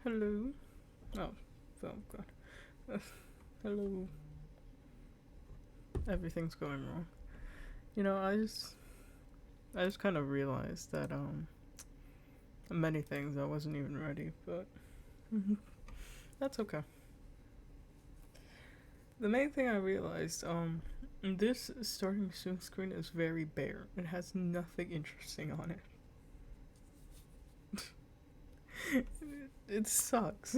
Hello. Oh, oh god. Hello. Everything's going wrong. You know, I just kind of realized that many things I wasn't even ready, but that's okay. The main thing I realized, this starting soon screen is very bare. It has nothing interesting on it. It sucks.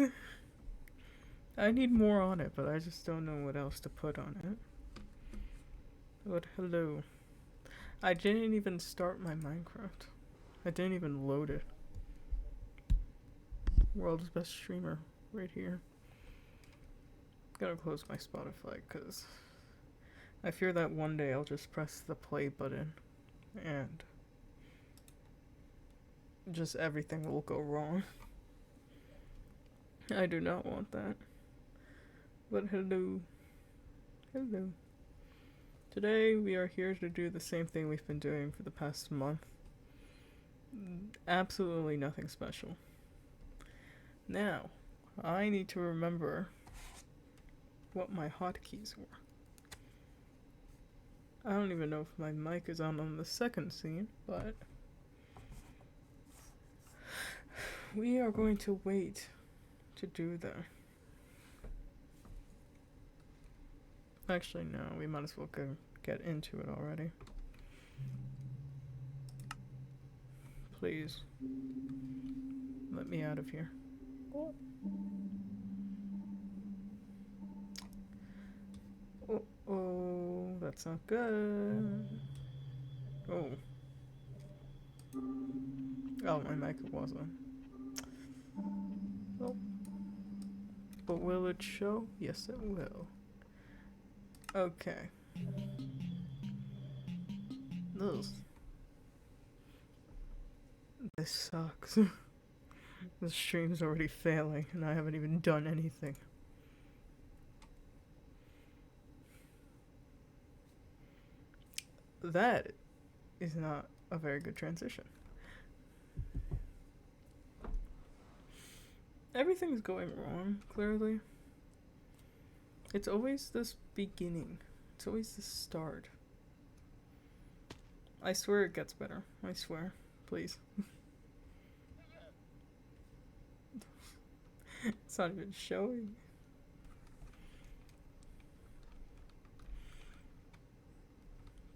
I need more on it, but I just don't know what else to put on it. But hello. I didn't even start my Minecraft. I didn't even load it. World's best streamer, right here. Gotta close my Spotify, cause I fear that one day I'll just press the play button and just everything will go wrong. I do not want that. But hello. Hello. Today we are here to do the same thing we've been doing for the past month. Absolutely nothing special. Now, I need to remember what my hotkeys were. I don't even know if my mic is on the second scene, but we are going to wait to do that. Actually, no, we might as well get into it already. Please, let me out of here. Oh, that's not good. Oh. Oh, my mic was on. Oh. But will it show? Yes, it will. Okay. Ugh. This sucks. The stream's already failing, and I haven't even done anything. That is not a very good transition. Everything's going wrong, clearly. It's always this beginning. It's always the start. I swear it gets better. I swear. Please. It's not even showing.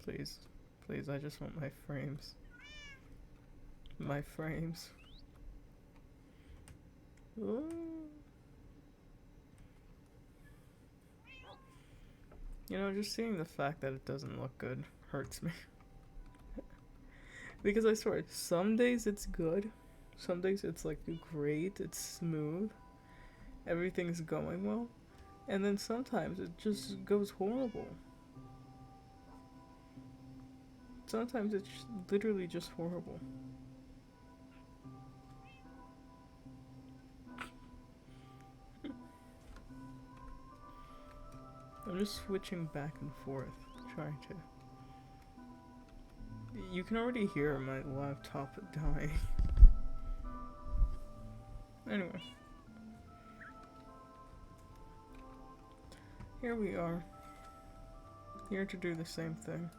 Please. Please, I just want my frames. My frames. Ooh. You know, just seeing the fact that it doesn't look good hurts me. Because I swear, some days it's good. Some days it's like great, it's smooth. Everything's going well. And then sometimes it just goes horrible. Sometimes it's literally just horrible. I'm just switching back and forth, trying to... You can already hear my laptop dying. Anyway. Here we are. Here to do the same thing.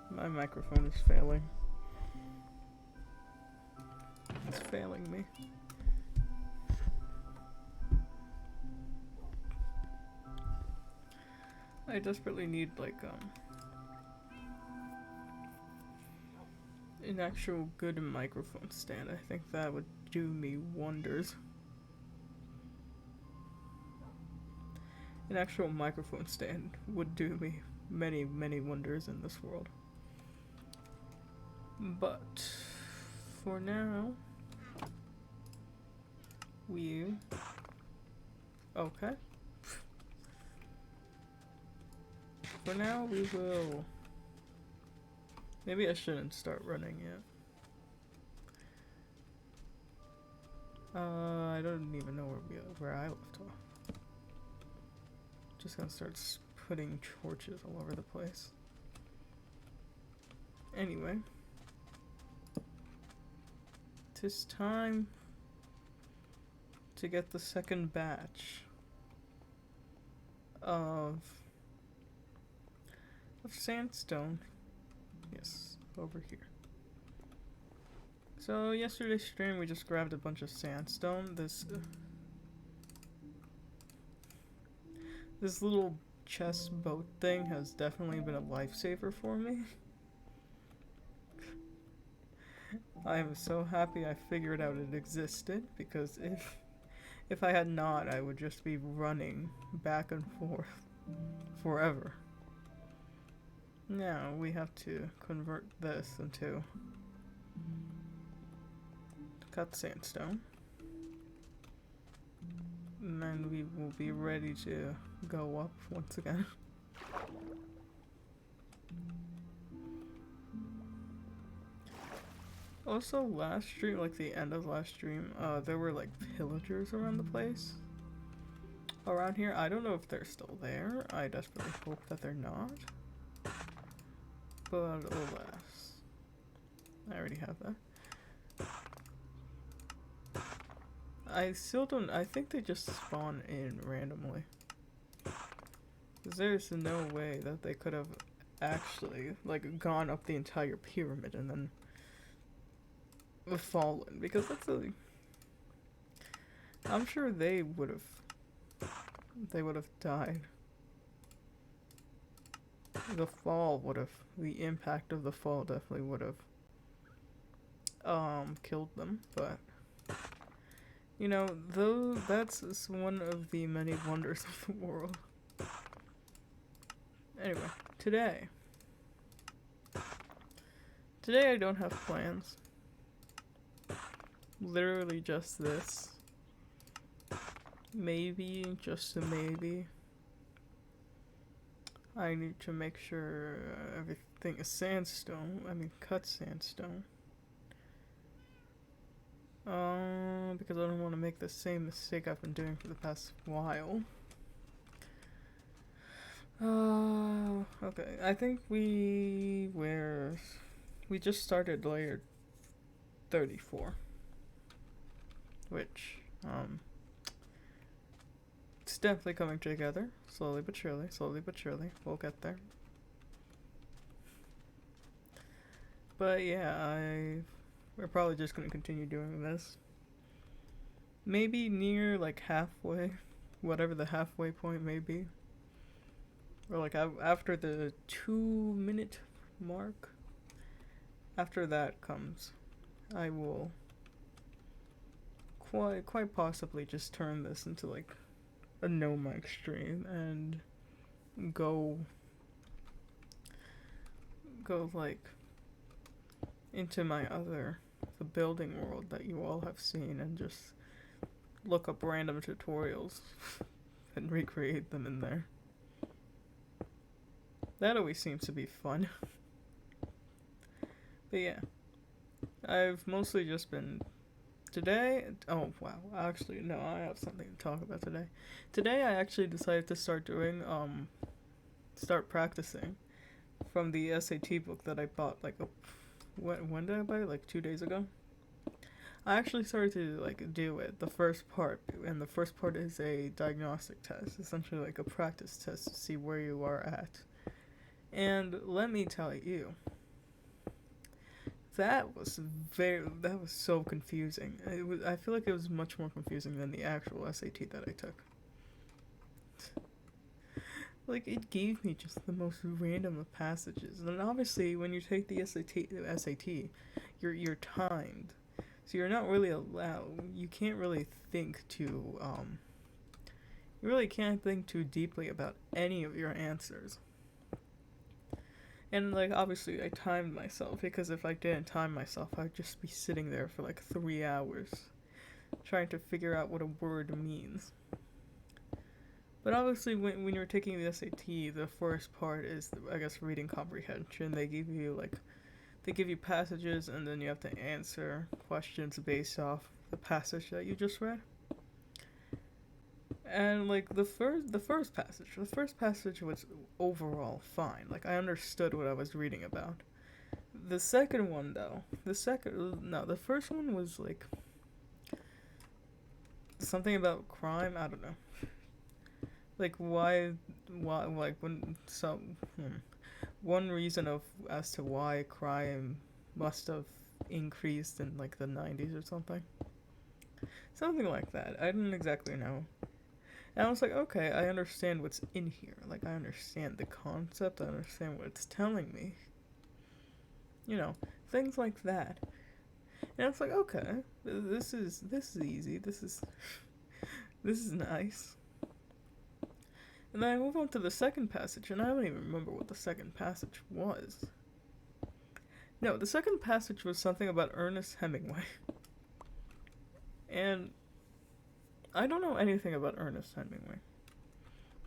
My microphone is failing. It's failing me. I desperately need like an actual good microphone stand. I think that would do me wonders. An actual microphone stand would do me many, many wonders in this world. But for now, okay. For now, we will... Maybe I shouldn't start running yet. I don't even know where I left off. Just gonna start putting torches all over the place. Anyway. 'tis time to get the second batch of sandstone. Yes, over here. So yesterday's stream we just grabbed a bunch of sandstone. This little chest boat thing has definitely been a lifesaver for me. I am so happy I figured out it existed, because if I had not, I would just be running back and forth forever. Now we have to convert this into cut sandstone, and then we will be ready to go up once again. Also, last stream, like the end of last stream, there were like pillagers around the place. Around here, I don't know if they're still there. I desperately hope that they're not. But alas, I already have that. I still don't. I think they just spawn in randomly. 'Cause there's no way that they could have actually like gone up the entire pyramid and then fallen, because that's I'm sure they would have died. The impact of the fall definitely would have killed them, but you know, though that's one of the many wonders of the world. Anyway, today I don't have plans. Literally just this. Maybe, just a maybe, I need to make sure everything is cut sandstone. Because I don't want to make the same mistake I've been doing for the past while. Okay, I think we just started layer 34. Which, it's definitely coming together, slowly but surely, we'll get there. But yeah, we're probably just gonna continue doing this. Maybe near, like, halfway, whatever the halfway point may be. Or, like, after the 2-minute mark, after that comes, I will quite possibly just turn this into like a no mic stream and go like into the building world that you all have seen, and just look up random tutorials and recreate them in there. That always seems to be fun. But yeah, I've mostly just been today. Oh wow, actually no, I have something to talk about today. Today I actually decided to start practicing from the SAT book that I bought when did I buy it? Like 2 days ago. I actually started to like do it, the first part, and the first part is a diagnostic test, essentially like a practice test to see where you are at. And let me tell you, that was so confusing. I feel like it was much more confusing than the actual SAT that I took. Like, it gave me just the most random of passages. And obviously, when you take the SAT, you're timed. So you're not really allowed, you can't really think too, you really can't think too deeply about any of your answers. And, like, obviously I timed myself, because if I didn't time myself, I'd just be sitting there for like 3 hours trying to figure out what a word means. But obviously when you're taking the SAT, the first part is, I guess, reading comprehension. They give you passages, and then you have to answer questions based off the passage that you just read. And like the first passage was overall fine. Like, I understood what I was reading about. The second one, though, the first one was like something about crime. I don't know, like why, like when some one reason of as to why crime must have increased in like the 90s or something like that. I didn't exactly know. And I was like, okay, I understand what's in here. Like, I understand the concept. I understand what it's telling me. You know, things like that. And I was like, okay, this is easy. This is nice. And then I move on to the second passage, and I don't even remember what the second passage was. No, the second passage was something about Ernest Hemingway. And I don't know anything about Ernest Hemingway.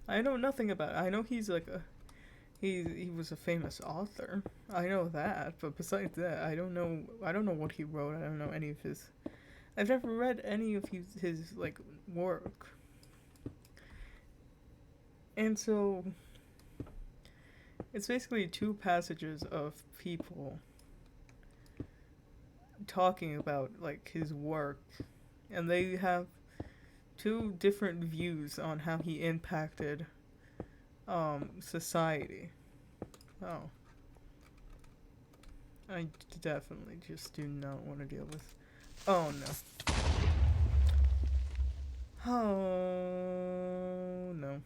I know nothing about it. I know he's like a he was a famous author. I know that, but besides that, I don't know what he wrote. I don't know any of his. I've never read any of his like work. And so it's basically two passages of people talking about like his work, and they have two different views on how he impacted society. Oh, I definitely just do not want to deal with. Oh no. Oh no.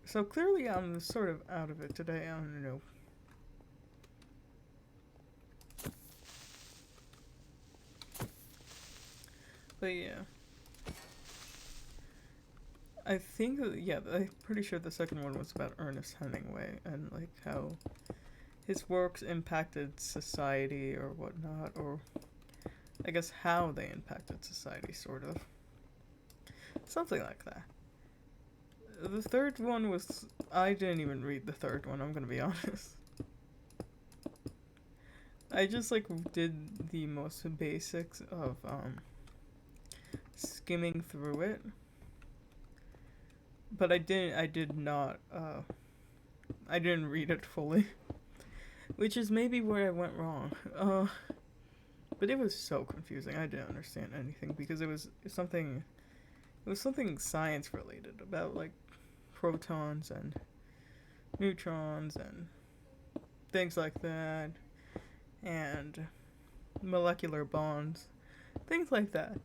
So clearly I'm sort of out of it today. I don't know. But yeah. I think, yeah, I'm pretty sure the second one was about Ernest Hemingway and like how his works impacted society or whatnot, or I guess how they impacted society, sort of. Something like that. The third one was. I didn't even read the third one, I'm gonna be honest. I just like did the most basics of skimming through it. But I did not I didn't read it fully. Which is maybe where I went wrong. But it was so confusing. I didn't understand anything because it was something science related about like protons and neutrons and things like that and molecular bonds, things like that.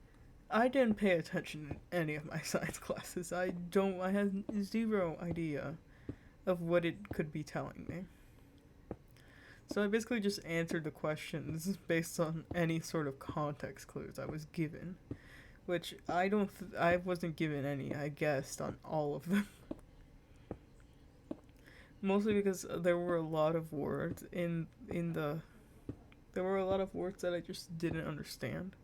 I didn't pay attention in any of my science classes. I had zero idea of what it could be telling me. So I basically just answered the questions based on any sort of context clues I was given, which I wasn't given any. I guessed on all of them. Mostly because there were a lot of words there were a lot of words that I just didn't understand.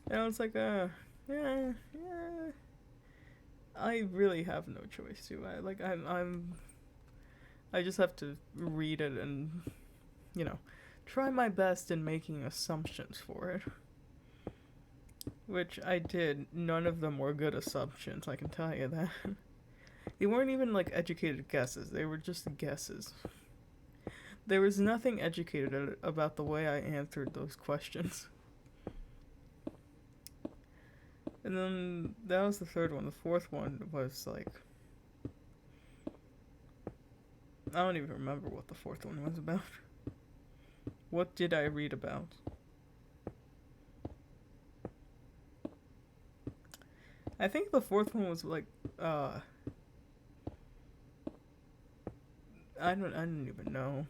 And I was like, yeah. I really have no choice to. I just have to read it and, try my best in making assumptions for it. Which I did. None of them were good assumptions, I can tell you that. They weren't even like educated guesses, they were just guesses. There was nothing educated about the way I answered those questions. And then that was the third one. The fourth one was like. I don't even remember what the fourth one was about. What did I read about? I think the fourth one was like, I don't even know.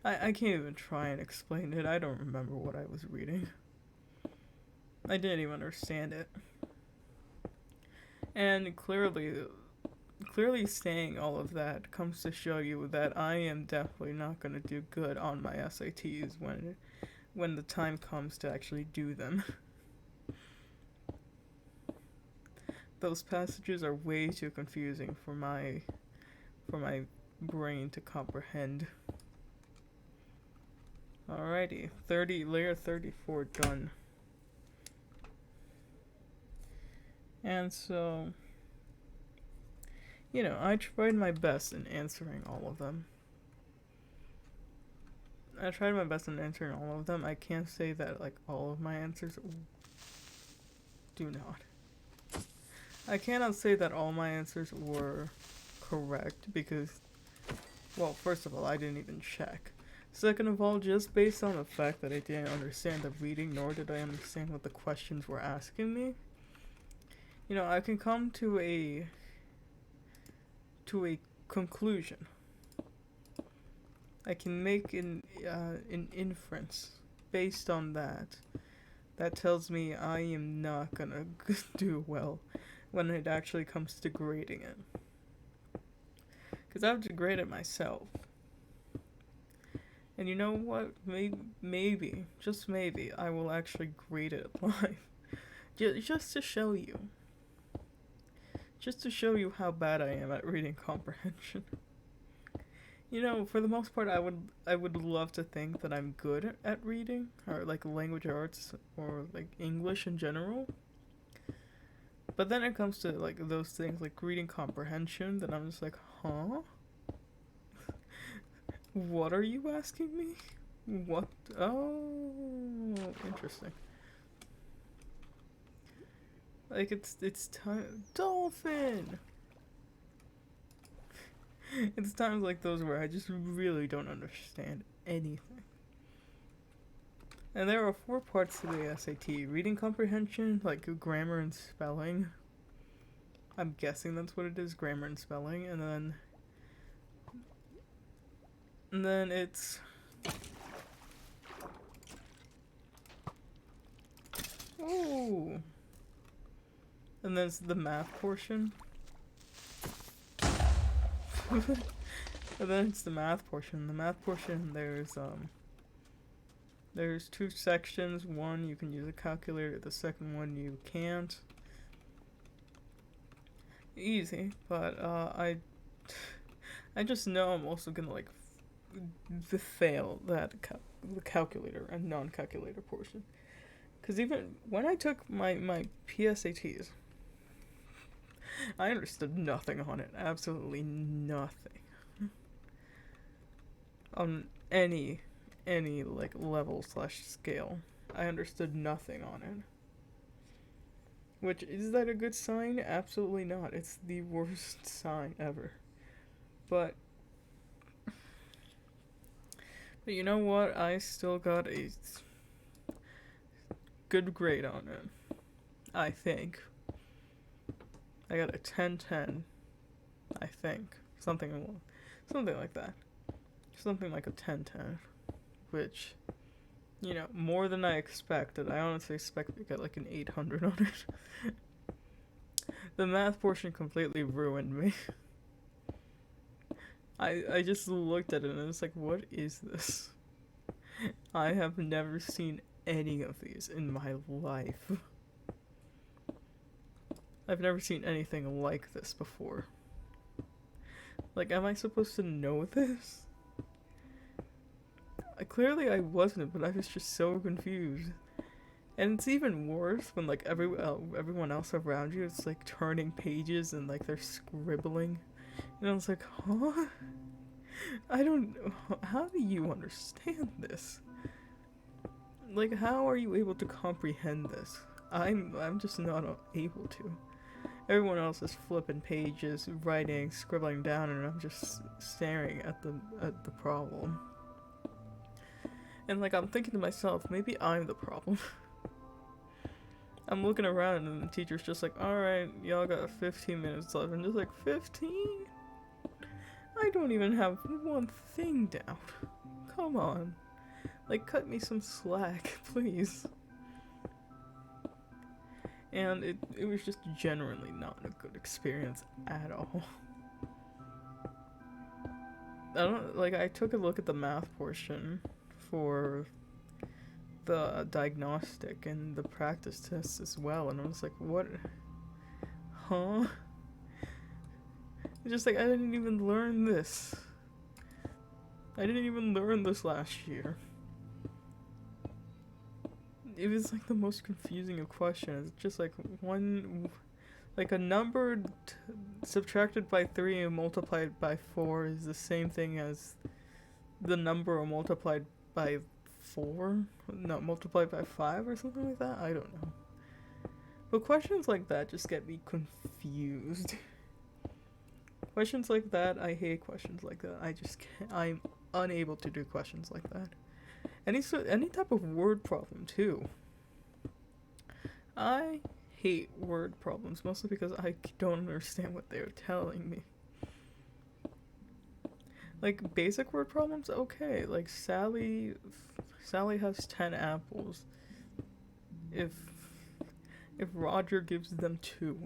I can't even try and explain it. I don't remember what I was reading. I didn't even understand it. And clearly saying all of that comes to show you that I am definitely not going to do good on my SATs when the time comes to actually do them. Those passages are way too confusing for my brain to comprehend. Alrighty, layer 34 done. And so I tried my best in answering all of them. I tried my best in answering all of them. I can't say that, like, all of my answers do not. I cannot say that all my answers were correct because, well, first of all, I didn't even check. Second of all, just based on the fact that I didn't understand the reading, nor did I understand what the questions were asking me, I can come to a conclusion. I can make an inference based on that. That tells me I am not gonna do well when it actually comes to grading it. Because I have to grade it myself. And you know what? Maybe, just maybe, I will actually grade it live. Just to show you. Just to show you how bad I am at reading comprehension. For the most part, I would love to think that I'm good at reading, or like language arts, or like English in general. But then it comes to like those things like reading comprehension, then I'm just like, huh? What are you asking me? What? Oh, interesting. Like it's time, dolphin. It's times like those where I just really don't understand anything. And there are 4 parts to the SAT. Reading comprehension, like grammar and spelling. I'm guessing that's what it is, grammar and spelling. And then it's... Ooh. And then it's the math portion. And then it's the math portion. The math portion, there's 2 sections. One, you can use a calculator. The second one, you can't. Easy, but I just know I'm also gonna like fail the calculator and non-calculator portion. Because even when I took my PSATs, I understood nothing on it. Absolutely nothing. On any like level / scale. I understood nothing on it. Which, is that a good sign? Absolutely not. It's the worst sign ever. But you know what? I still got a good grade on it. I think. I got a 10/10. I think. Something like that. Something like a 10/10. Which, more than I expected. I honestly expected to get like an 800 on it. The math portion completely ruined me. I just looked at it and I was like, what is this? I have never seen any of these in my life. I've never seen anything like this before. Like, am I supposed to know this? Clearly I wasn't, but I was just so confused. And it's even worse when, like, everyone else around you is, like, turning pages and, like, they're scribbling. And I was like, huh? I don't... How do you understand this? Like, how are you able to comprehend this? I'm just not able to. Everyone else is flipping pages, writing, scribbling down, and I'm just staring at the problem. And, like, I'm thinking to myself, maybe I'm the problem. I'm looking around and the teacher's just like, alright, y'all got 15 minutes left. And just like, 15? I don't even have one thing down. Come on. Like, cut me some slack, please. And it was just generally not a good experience at all. I took a look at the math portion for the diagnostic and the practice tests as well, and I was like, what? Huh? It's just like, I didn't even learn this. I didn't even learn this last year. It was like the most confusing of questions. Just like one Like a number subtracted by 3 and multiplied by 4 is the same thing as the number multiplied by 4? No, multiplied by 5 or something like that? I don't know. But questions like that just get me confused. Questions like that, I hate questions like that. I just can't, I'm unable to do questions like that. Any type of word problem too. I hate word problems mostly because I don't understand what they're telling me. Like basic word problems, okay. Like Sally has 10 apples. If Roger gives them 2,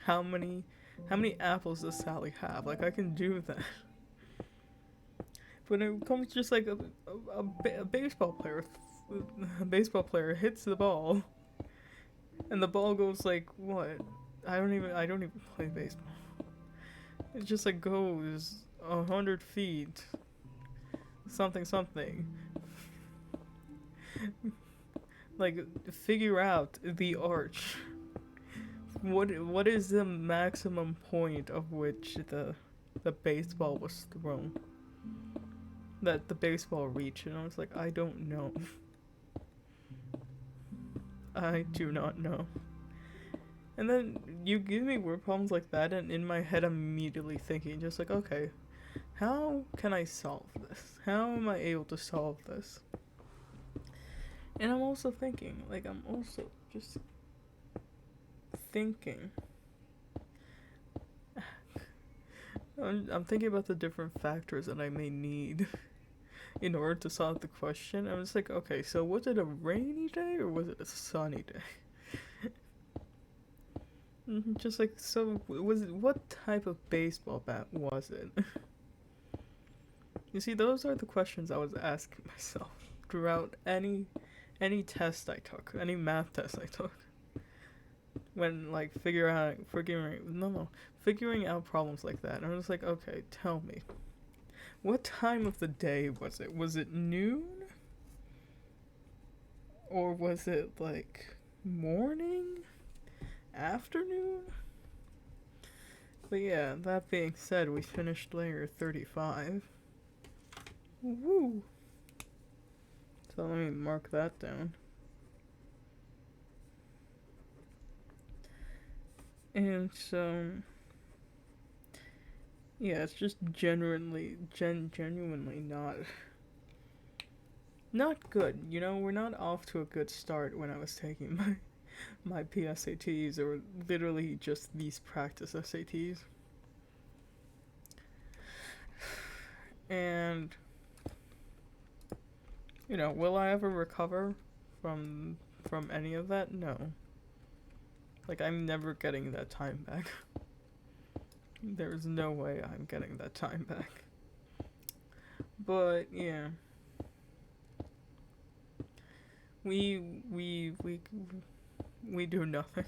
how many apples does Sally have? Like I can do that. But when it comes just like a baseball player, hits the ball, and the ball goes like what? I don't even play baseball. It just like goes 100 feet, something. Like figure out the arch. What is the maximum point of which the baseball was thrown? That the baseball reached, and I was like, I don't know. I do not know. And then you give me word problems like that, and in my head I'm immediately thinking, just like, okay, how can I solve this? How am I able to solve this? And I'm also thinking, like, I'm also just thinking. I'm thinking about the different factors that I may need in order to solve the question. I'm just like, okay, so was it a rainy day or was it a sunny day? Just like, so what type of baseball bat was it? You see, those are the questions I was asking myself throughout any test I took, any math test I took. When like figuring out problems like that. And I was like, okay, tell me, what time of the day was it? Was it noon? Or was it like morning? Afternoon? But yeah, that being said, we finished layer 35. Woo! So let me mark that down. And so, yeah, it's just genuinely not good. You know, we're not off to a good start when I was taking my PSATs, or literally just these practice SATs. And you know, will I ever recover from any of that? No. Like, I'm never getting that time back. There's no way I'm getting that time back. But yeah, we do nothing.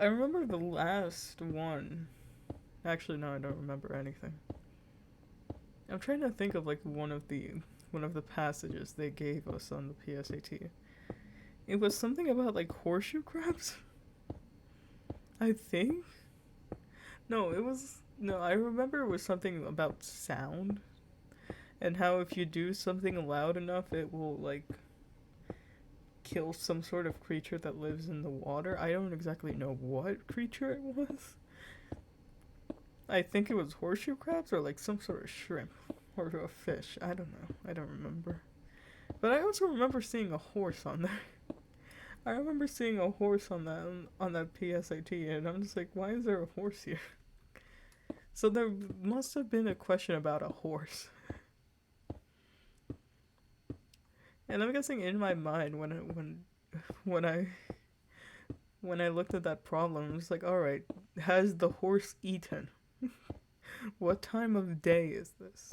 I remember the last one. Actually, no, I don't remember anything. I'm trying to think of like one of the passages they gave us on the PSAT. It was something about like horseshoe crabs. I think. No, I remember it was something about sound, and how if you do something loud enough, it will like kill some sort of creature that lives in the water. I don't exactly know what creature it was. I think it was horseshoe crabs or like some sort of shrimp or a fish. I don't know. I don't remember. But I also remember seeing a horse on there. I remember seeing a horse on that PSAT, and I'm just like, why is there a horse here? So there must have been a question about a horse. And I'm guessing in my mind when I looked at that problem, I was like, all right, has the horse eaten? What time of day is this?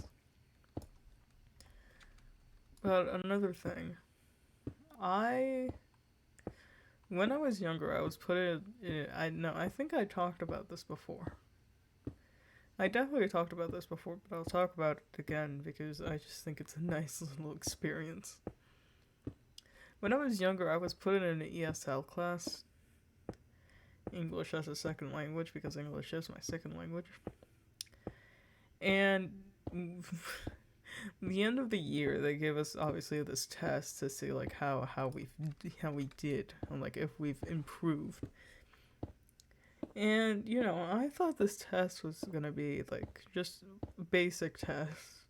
But another thing, when I was younger, I was put in. I think I talked about this before. I definitely talked about this before, but I'll talk about it again because I just think it's a nice little experience. When I was younger, I was put in an ESL class, English as a second language because English is my second language. And the end of the year, they gave us obviously this test to see like how we did and like if we've improved. And you know, I thought this test was gonna be like just basic tests.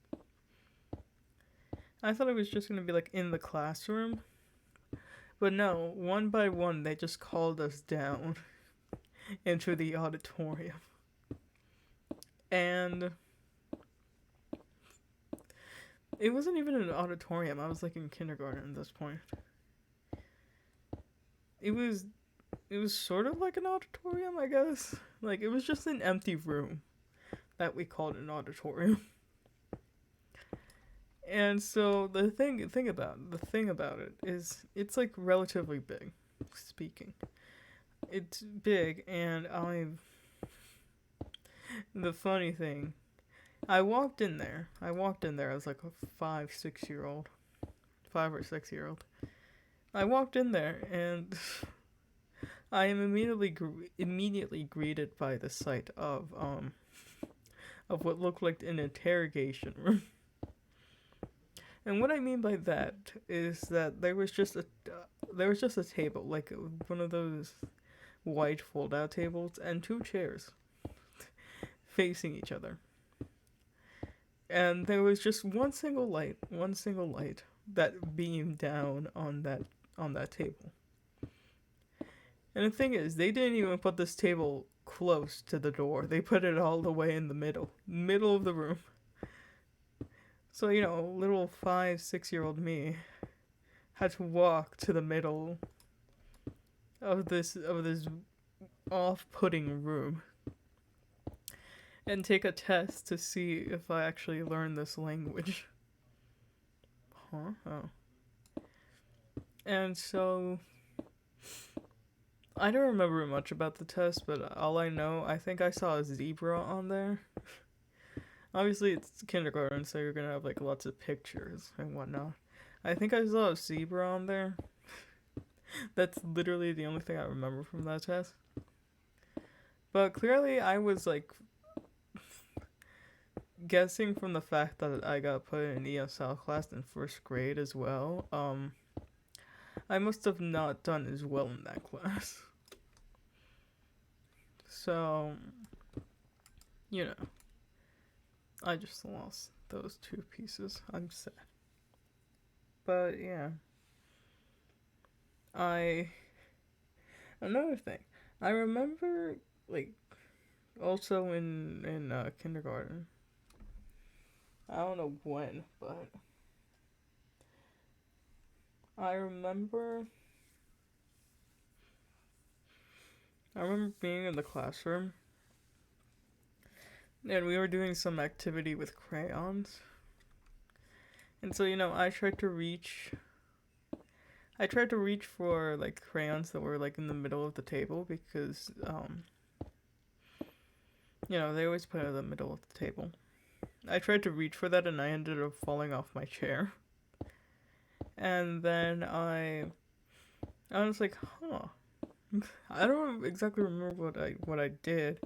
I thought it was just gonna be like in the classroom. But no, one by one they just called us down into the auditorium. And it wasn't even an auditorium. I was like in kindergarten at this point. It was sort of like an auditorium, I guess. Like it was just an empty room that we called an auditorium. And so the thing about it is it's like relatively big, speaking. It's big, and the funny thing, I walked in there as like a 5 or 6 year old. I walked in there and I am immediately greeted by the sight of what looked like an interrogation room. And what I mean by that is that there was just a table, like one of those white fold-out tables, and 2 chairs facing each other. And there was just one single light that beamed down on that table. And the thing is, they didn't even put this table close to the door. They put it all the way in the middle of the room. So, you know, little 5-6-year-old me had to walk to the middle of this off-putting room and take a test to see if I actually learned this language. Huh? Oh. And so I don't remember much about the test, but all I know, I think I saw a zebra on there. Obviously, it's kindergarten, so you're gonna have like lots of pictures and whatnot. I think I saw a zebra on there. That's literally the only thing I remember from that test. But clearly, I was like guessing from the fact that I got put in an ESL class in 1st grade as well. I must have not done as well in that class. So, you know, I just lost those 2 pieces. I'm sad. But yeah. Another thing. I remember like also in kindergarten. I don't know when, but I remember being in the classroom and we were doing some activity with crayons. And so, you know, I tried to reach for like crayons that were like in the middle of the table because you know, they always put it in the middle of the table. I tried to reach for that and I ended up falling off my chair. And then I was like, huh. I don't exactly remember what I did,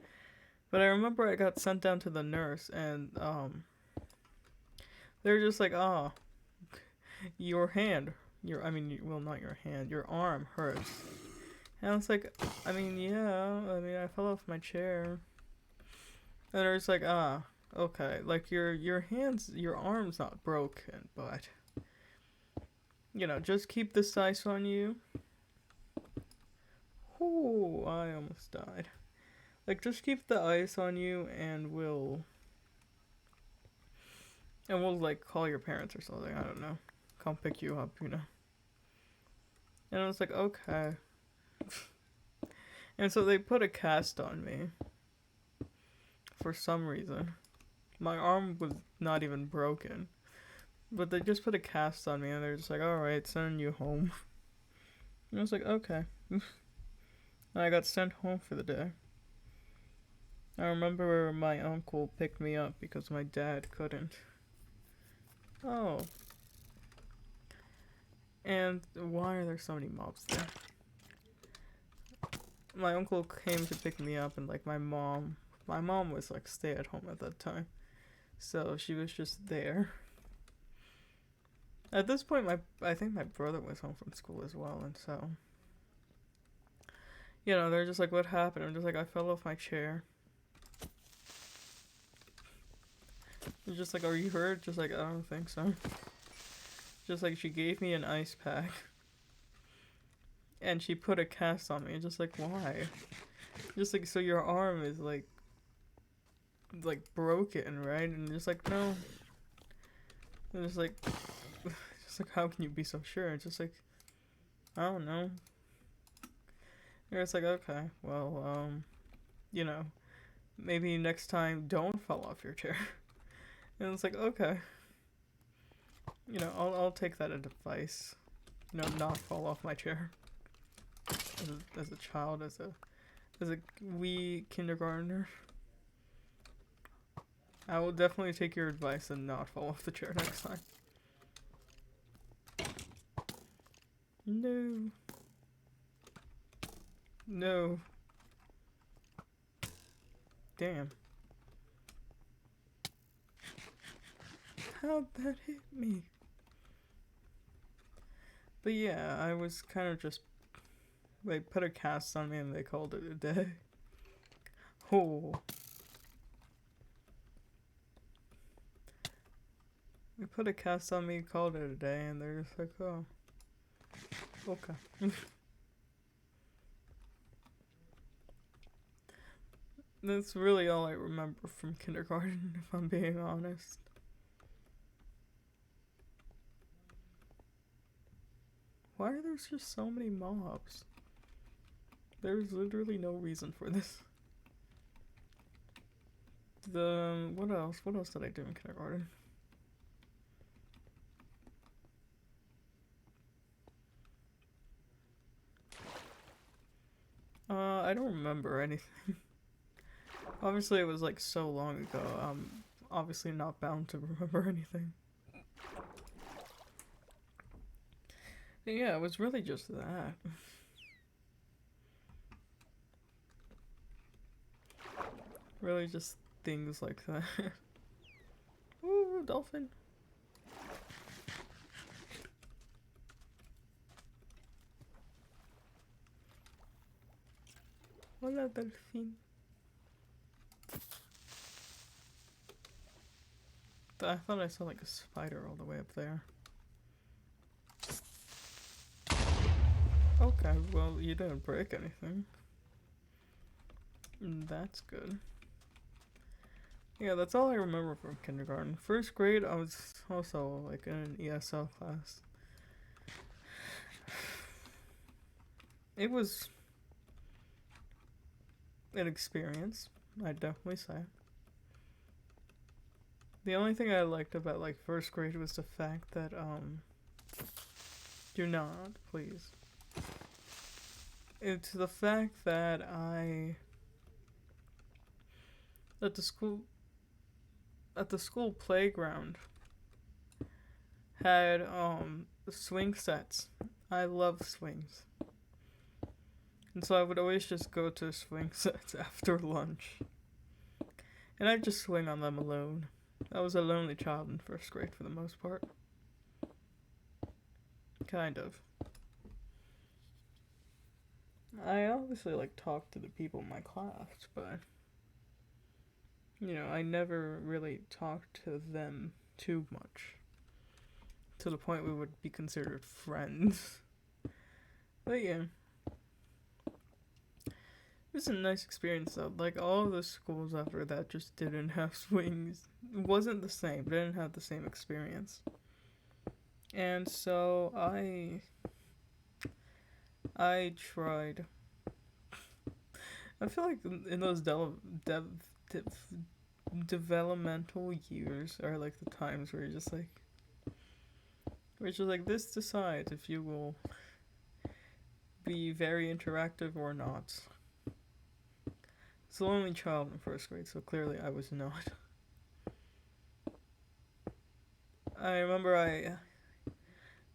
but I remember I got sent down to the nurse and they were just like, your hand, not your hand, your arm hurts. And I was like, yeah, I fell off my chair. And they were just like, okay, like your arm's not broken, but you know, just keep this ice on you. Ooh, I almost died. Like, just keep the ice on you, and we'll like call your parents or something. I don't know. Come pick you up, you know. And I was like, okay. And so they put a cast on me. For some reason. My arm was not even broken. But they just put a cast on me and they're just like, alright, sending you home. And I was like, okay. And I got sent home for the day. I remember my uncle picked me up because my dad couldn't. Oh. And why are there so many mobs there? my uncle came to pick me up, and like my mom was like stay at home at that time, so she was just there. At this point, I think my brother was home from school as well, and so they're just like, "What happened?" I'm just like, "I fell off my chair." They're just like, "Are you hurt?" Just like, "I don't think so." Just like she gave me an ice pack, and she put a cast on me. Just like, why? Just like, so your arm is like broken, right? And just like, no. And just like, how can you be so sure? It's just like, I don't know. And it's like, okay, well, maybe next time don't fall off your chair. And it's like, okay, I'll take that advice. Not fall off my chair. As a child, as a wee kindergartner, I will definitely take your advice and not fall off the chair next time. No. No. Damn. How'd that hit me? But yeah, I was kind of just... They put a cast on me and they called it a day. Oh. They put a cast on me, called it a day, and they're just like, oh. Okay. That's really all I remember from kindergarten, if I'm being honest. Why are there just so many mobs? There's literally no reason for this. What else? What else did I do in kindergarten? I don't remember anything. Obviously, it was like so long ago. I'm obviously not bound to remember anything. But yeah, it was really just that. Really just things like that. Ooh, dolphin. Hola, delfín. I thought I saw like a spider all the way up there. Okay, well, you didn't break anything. That's good. Yeah, that's all I remember from kindergarten. First grade, I was also like in an ESL class. It was an experience, I'd definitely say. The only thing I liked about like first grade was the fact that do not, please. It's the fact that at the school playground had swing sets. I love swings. And so I would always just go to swing sets after lunch. And I'd just swing on them alone. I was a lonely child in first grade for the most part. Kind of. I obviously like talked to the people in my class, but I never really talked to them too much. To the point we would be considered friends. But yeah. It was a nice experience though. Like all of the schools after that just didn't have swings. It wasn't the same. Didn't have the same experience. And so I tried. I feel like in those developmental years are like the times where this decides if you will be very interactive or not. It's the only child in first grade, so clearly I was not. I remember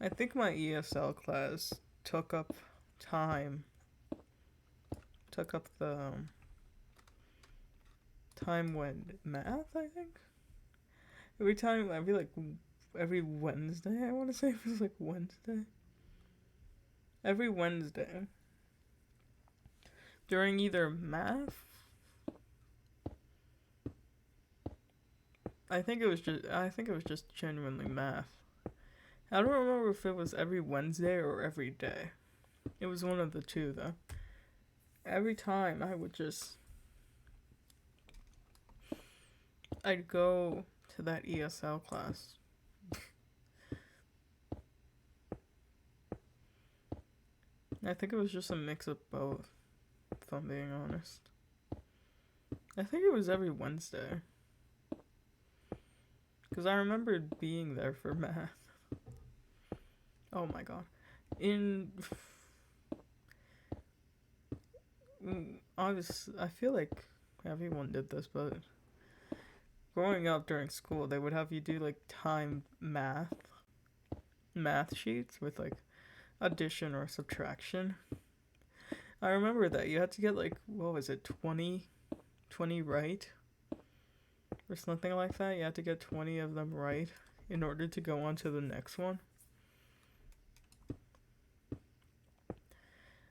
I think my ESL class took up time took up the time when math, I think. Every Wednesday, I want to say it was like Wednesday. Every Wednesday. During either math, I think it was just genuinely math. I don't remember if it was every Wednesday or every day. It was one of the two, though. Every time I'd go to that ESL class. I think it was just a mix of both, if I'm being honest. I think it was every Wednesday. Because I remember being there for math. Oh my god. I feel like everyone did this, but growing up during school, they would have you do like timed math sheets with like addition or subtraction. I remember that you had to get like, what was it, 20 right? Or something like that. You had to get 20 of them right in order to go on to the next one.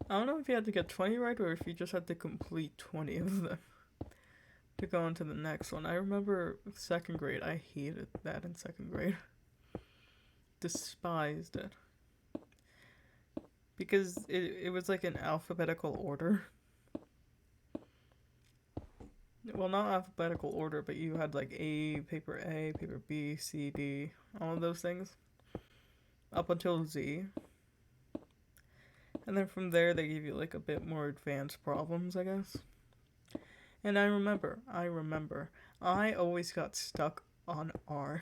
I don't know if you had to get 20 right or if you just had to complete 20 of them to go on to the next one. I remember second grade. I hated that in second grade. Despised it. Because it was like in alphabetical order. Well, not alphabetical order, but you had like paper B, C, D, all of those things. Up until Z. And then from there, they gave you like a bit more advanced problems, I guess. And I remember, I always got stuck on R.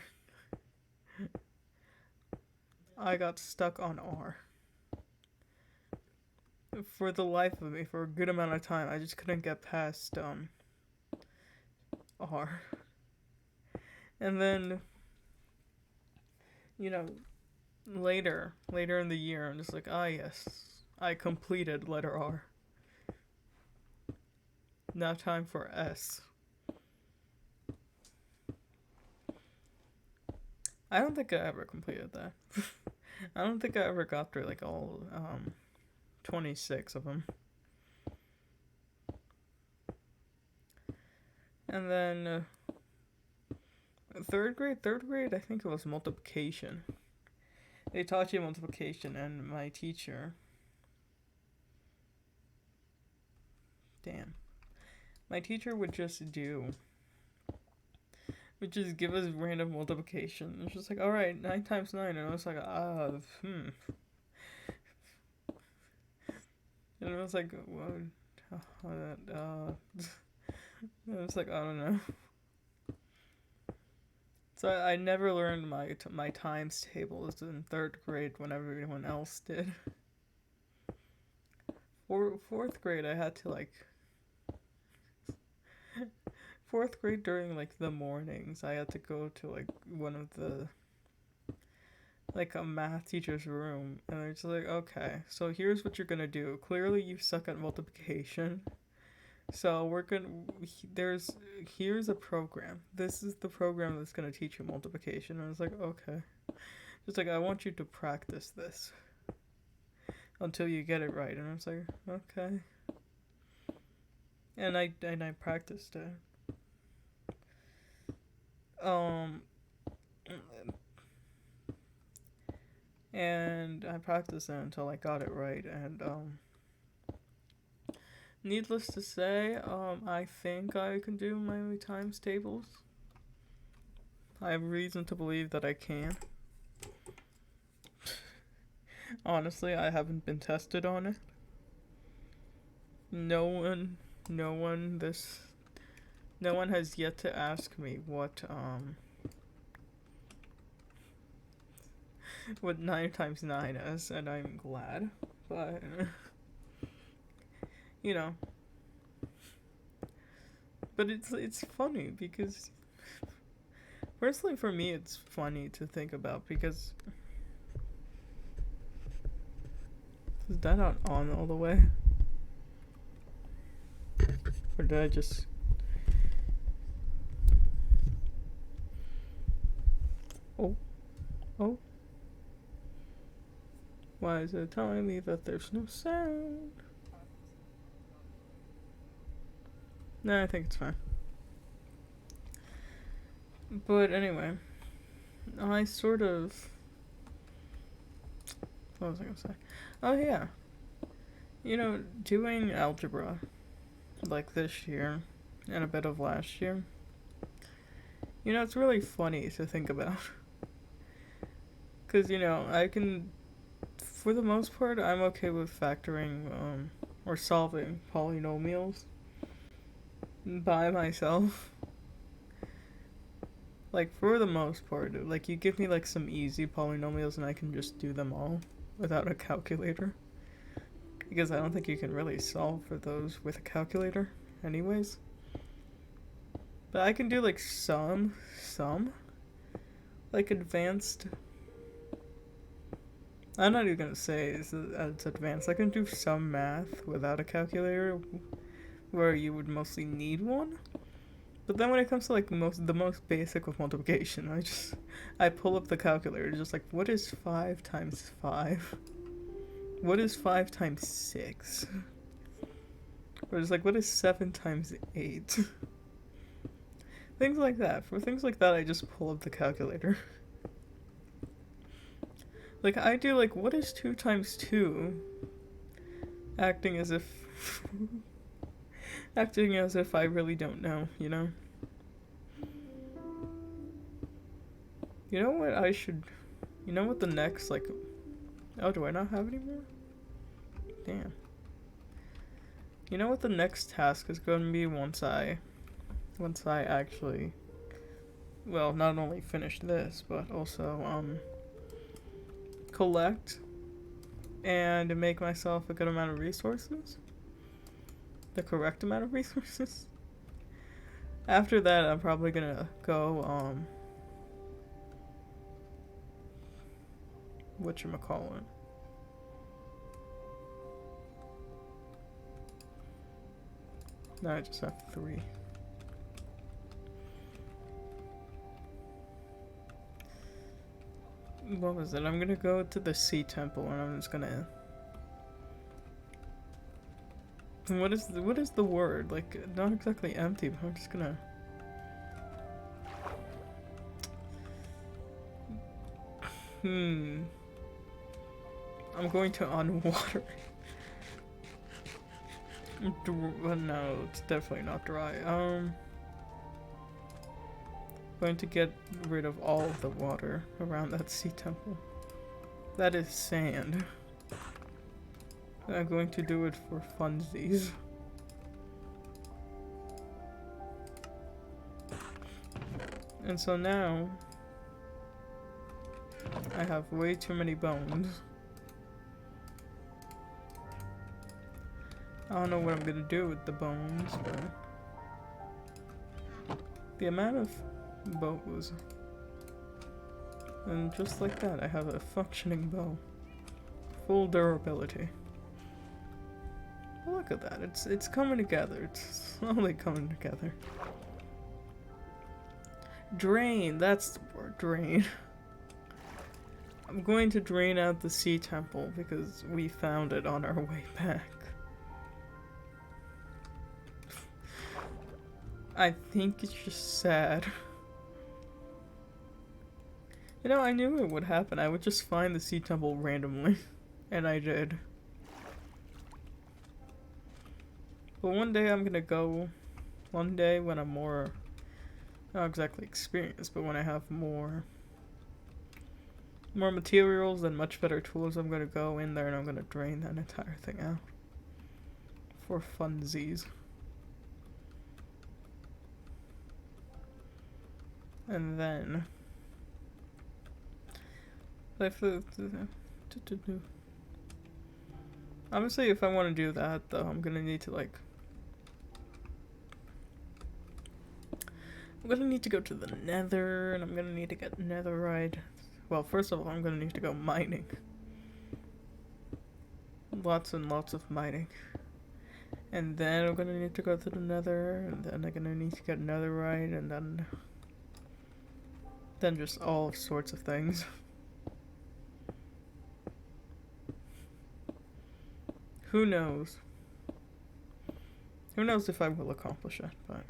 I got stuck on R. For the life of me, for a good amount of time, I just couldn't get past, R. And then, later in the year, I'm just like, yes, I completed letter R. Now time for S. I don't think I ever completed that. I don't think I ever got through like all 26 of them. And then third grade, I think it was multiplication. They taught you multiplication, and my teacher, would just give us random multiplication. It's just like, alright, 9 times 9, and I was like, And I was like, what? I was like, I don't know. So I never learned my times tables in third grade when everyone else did. Fourth grade, I had to like... Fourth grade during like the mornings, I had to go to like one of the... like a math teacher's room, and they're just like, okay, so here's what you're gonna do. Clearly you suck at multiplication. So here's a program. This is the program that's gonna teach you multiplication. And I was like, okay. Just like, I want you to practice this until you get it right. And I was like, okay. And I practiced it. And I practiced it until I got it right, and needless to say, I think I can do my times tables. I have reason to believe that I can. Honestly, I haven't been tested on it. No one has yet to ask me what 9 times 9 is, and I'm glad, but but it's funny because personally for me it's funny to think about because is that not on all the way? Or did I just... Oh. Oh. Why is it telling me that there's no sound? Nah, I think it's fine. But anyway, I sort of... What was I gonna say? Oh yeah. You know, doing algebra, like this year, and a bit of last year, you know, it's really funny to think about. Because, you know, I can... For the most part, I'm okay with factoring, or solving polynomials by myself. Like, for the most part, like, you give me, like, some easy polynomials and I can just do them all without a calculator. Because I don't think you can really solve for those with a calculator anyways. But I can do, like, some, like, advanced... I'm not even gonna say it's advanced. I can do some math without a calculator where you would mostly need one. But then when it comes to like the most basic of multiplication, I pull up the calculator, just like, what is 5 times 5? What is 5 times 6? Or just like, what is 7 times 8? Things like that. For things like that, I just pull up the calculator. Like, I do like, what is 2 times 2? Acting as if I really don't know, you know? You know what I should... You know what the next, like... Oh, do I not have any more? Damn. You know what the next task is going to be once I actually... Well, not only finish this, but also, collect and make myself a good amount of resources? The correct amount of resources? After that, I'm probably gonna go, whatchamacallit? No, I just have 3. What was it? I'm gonna go to the sea temple and I'm just gonna... What is the word? Like, not exactly empty, but I'm just gonna... I'm going to unwater. No, it's definitely not dry. Going to get rid of all of the water around that sea temple. That is sand. I'm going to do it for funsies. And so now I have way too many bones. I don't know what I'm gonna do with the bones, but the amount of bows. And just like that, I have a functioning bow. Full durability. Look at that, it's coming together. It's slowly coming together. Drain, that's the word, drain. I'm going to drain out the sea temple because we found it on our way back. I think it's just sad. You know, I knew it would happen. I would just find the sea temple randomly. And I did. But one day I'm gonna go... One day when I'm more... Not exactly experienced, but when I have more materials and much better tools, I'm gonna go in there and I'm gonna drain that entire thing out. For funsies. And then... Obviously, if I want to do that, though, I'm gonna need to, like... I'm gonna need to go to the nether, and I'm gonna need to get netherite. Well, first of all, I'm gonna need to go mining. Lots and lots of mining. And then I'm gonna need to go to the nether, and then I'm gonna need to get netherite, and then just all sorts of things. Who knows? Who knows if I will accomplish it, but...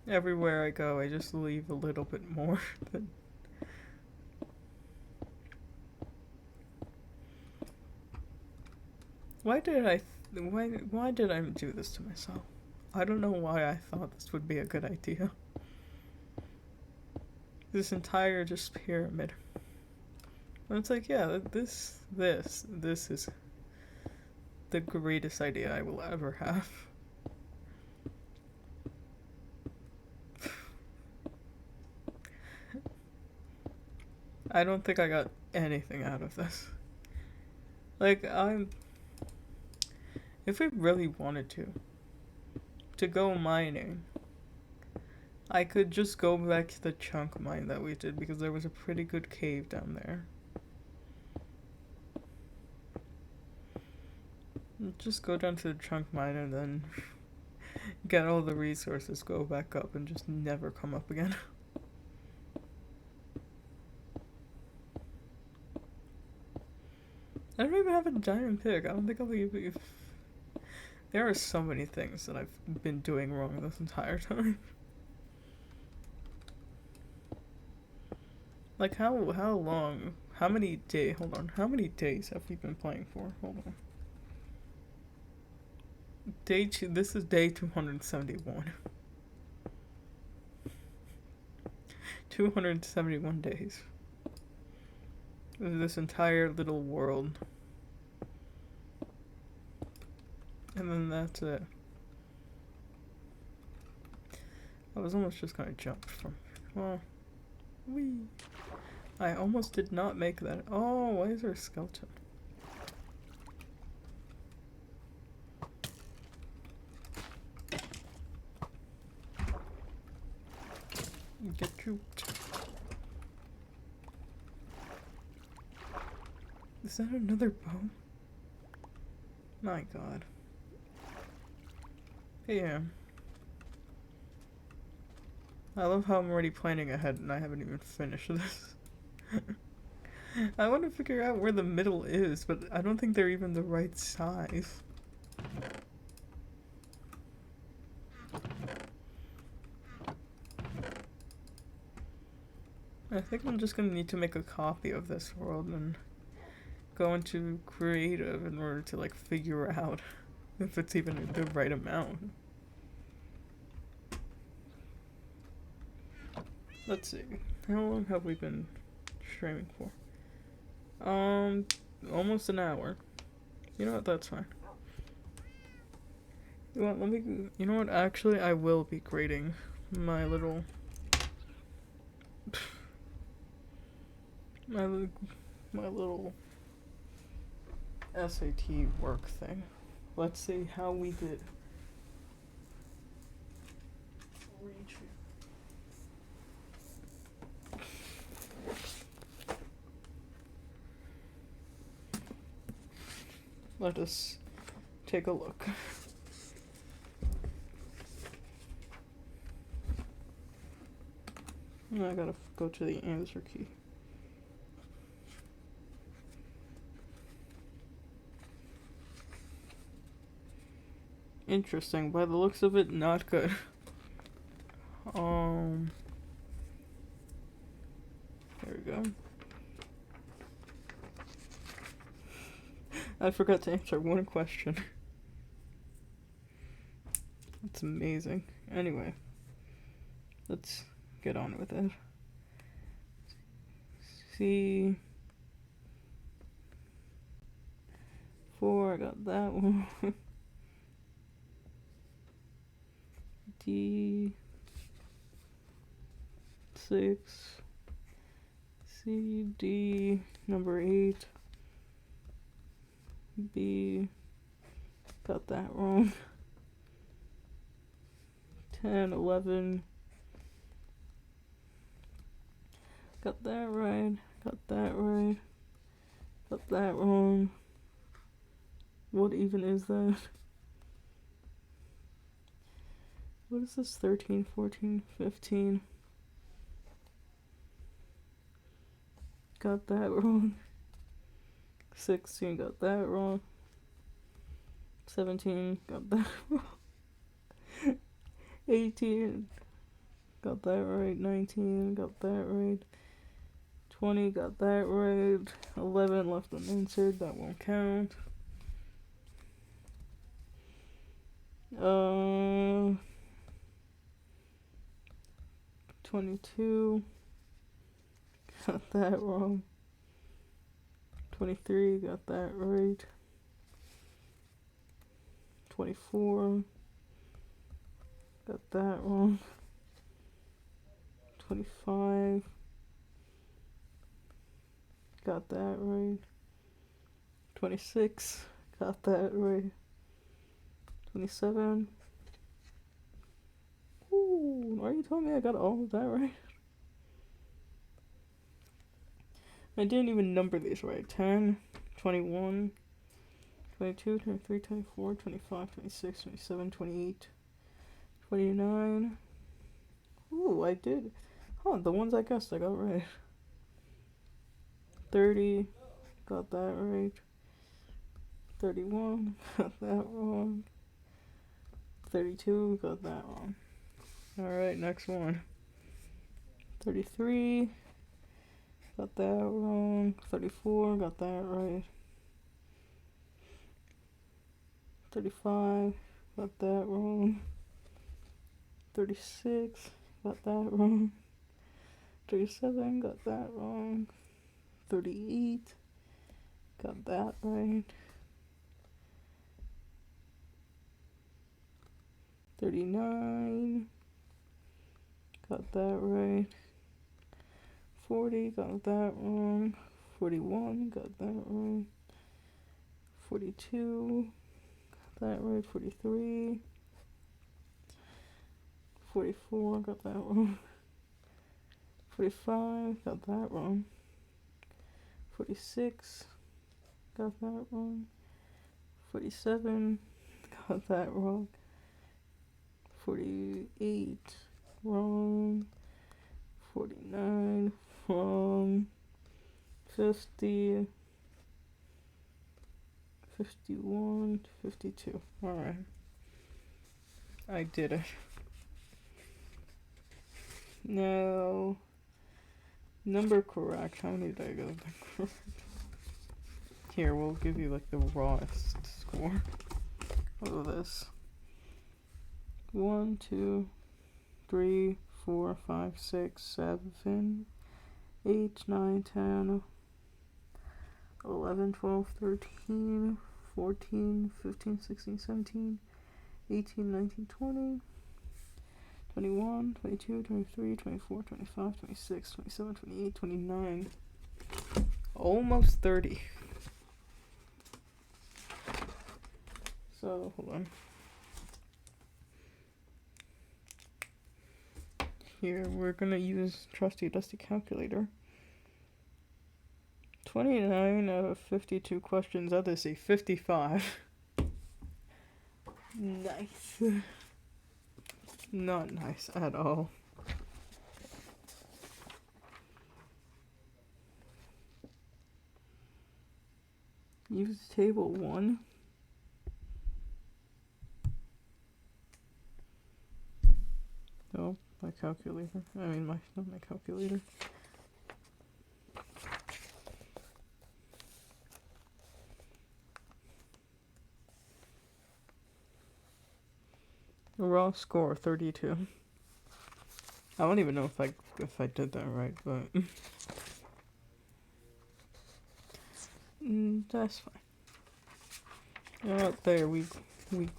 Everywhere I go, I just leave a little bit more than... Why did I do this to myself? I don't know why I thought this would be a good idea. This entire just pyramid. And it's like, yeah, this is the greatest idea I will ever have. I don't think I got anything out of this. Like, if we really wanted to go mining, I could just go back to the chunk mine that we did because there was a pretty good cave down there. Just go down to the chunk mine and then get all the resources, go back up, and just never come up again. I don't even have a diamond pick. I don't think I'll even... There are so many things that I've been doing wrong this entire time. Like, how long, how many days have we been playing for? Hold on. This is day 271. 271 days. This entire little world. And then that's it. I was almost just gonna jump from... Well... Whee! I almost did not make that. Oh, why is there a skeleton? Get you. Is that another bow? My god. Yeah. I love how I'm already planning ahead and I haven't even finished this. I want to figure out where the middle is, but I don't think they're even the right size. I think I'm just gonna need to make a copy of this world and go into creative in order to like figure out if it's even the right amount. Let's see. How long have we been streaming for? Almost an hour. You know what? That's fine. You know what? Actually, I will be grading my little... my little SAT work thing. Let's see how we did. Let us take a look. I gotta go to the answer key. Interesting. By the looks of it, not good. There we go. I forgot to answer one question. That's amazing. Anyway, let's get on with it. C4, I got that one. D6, C, D, number 8. B, got that wrong. 10, 11, got that right, Got that wrong. What even is that? What is this? 13, 14, 15. Got that wrong. 16, got that wrong. 17, got that wrong. 18, got that right. 19, got that right. 20, got that right. 11 left unanswered, that won't count. 22, got that wrong. 23, got that right. 24, got that wrong. 25, got that right. 26, got that right. 27. Ooh, why are you telling me I got all of that right? I didn't even number these right. 10, 21, 22, 23, 24, 25, 26, 27, 28, 29. Ooh, I did. Huh, the ones I guessed I got right. 30, got that right. 31, got that wrong. 32, got that wrong. Alright, next one. 33, got that wrong. 34, got that right. 35, got that wrong. 36, got that wrong. 37, got that wrong. 38, got that right. 39, got that right. 40, got that wrong. 41, got that right. 42, got that right. 43, 44, got that wrong. 45, got that wrong. 46, got that wrong. 47, got that wrong. 48, wrong. 49, wrong. 50, 51, 52. Alright. I did it. Now, number correct. How many did I get correct? Here, we'll give you like the rawest score. Look at this. 1, 2, 3, 4, 5, 6, 7, 8, 9, 10, 11, 12, 13, 14, 15, 16, 17, 18, 19, 20, 21, 22, 23, 24, 25, 26, 27, 28, 29. Almost 30. So, hold on. Here, we're gonna use trusty dusty calculator. 29 out of 52 questions, that is a 55. Nice. Not nice at all. Use table 1. Oh, my calculator. I mean, not my calculator. Raw score 32. I don't even know if I did that right, but that's fine. Out there, we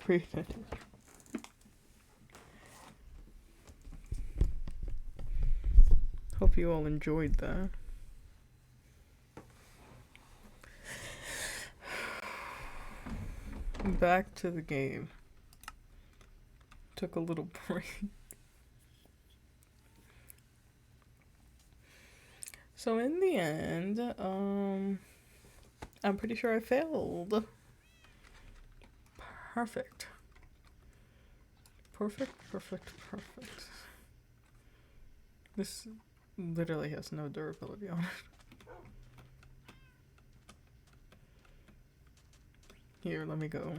created it. Hope you all enjoyed that. Back to the game. Took a little break. So in the end, I'm pretty sure I failed. Perfect. Perfect. This literally has no durability on it. Here, let me go.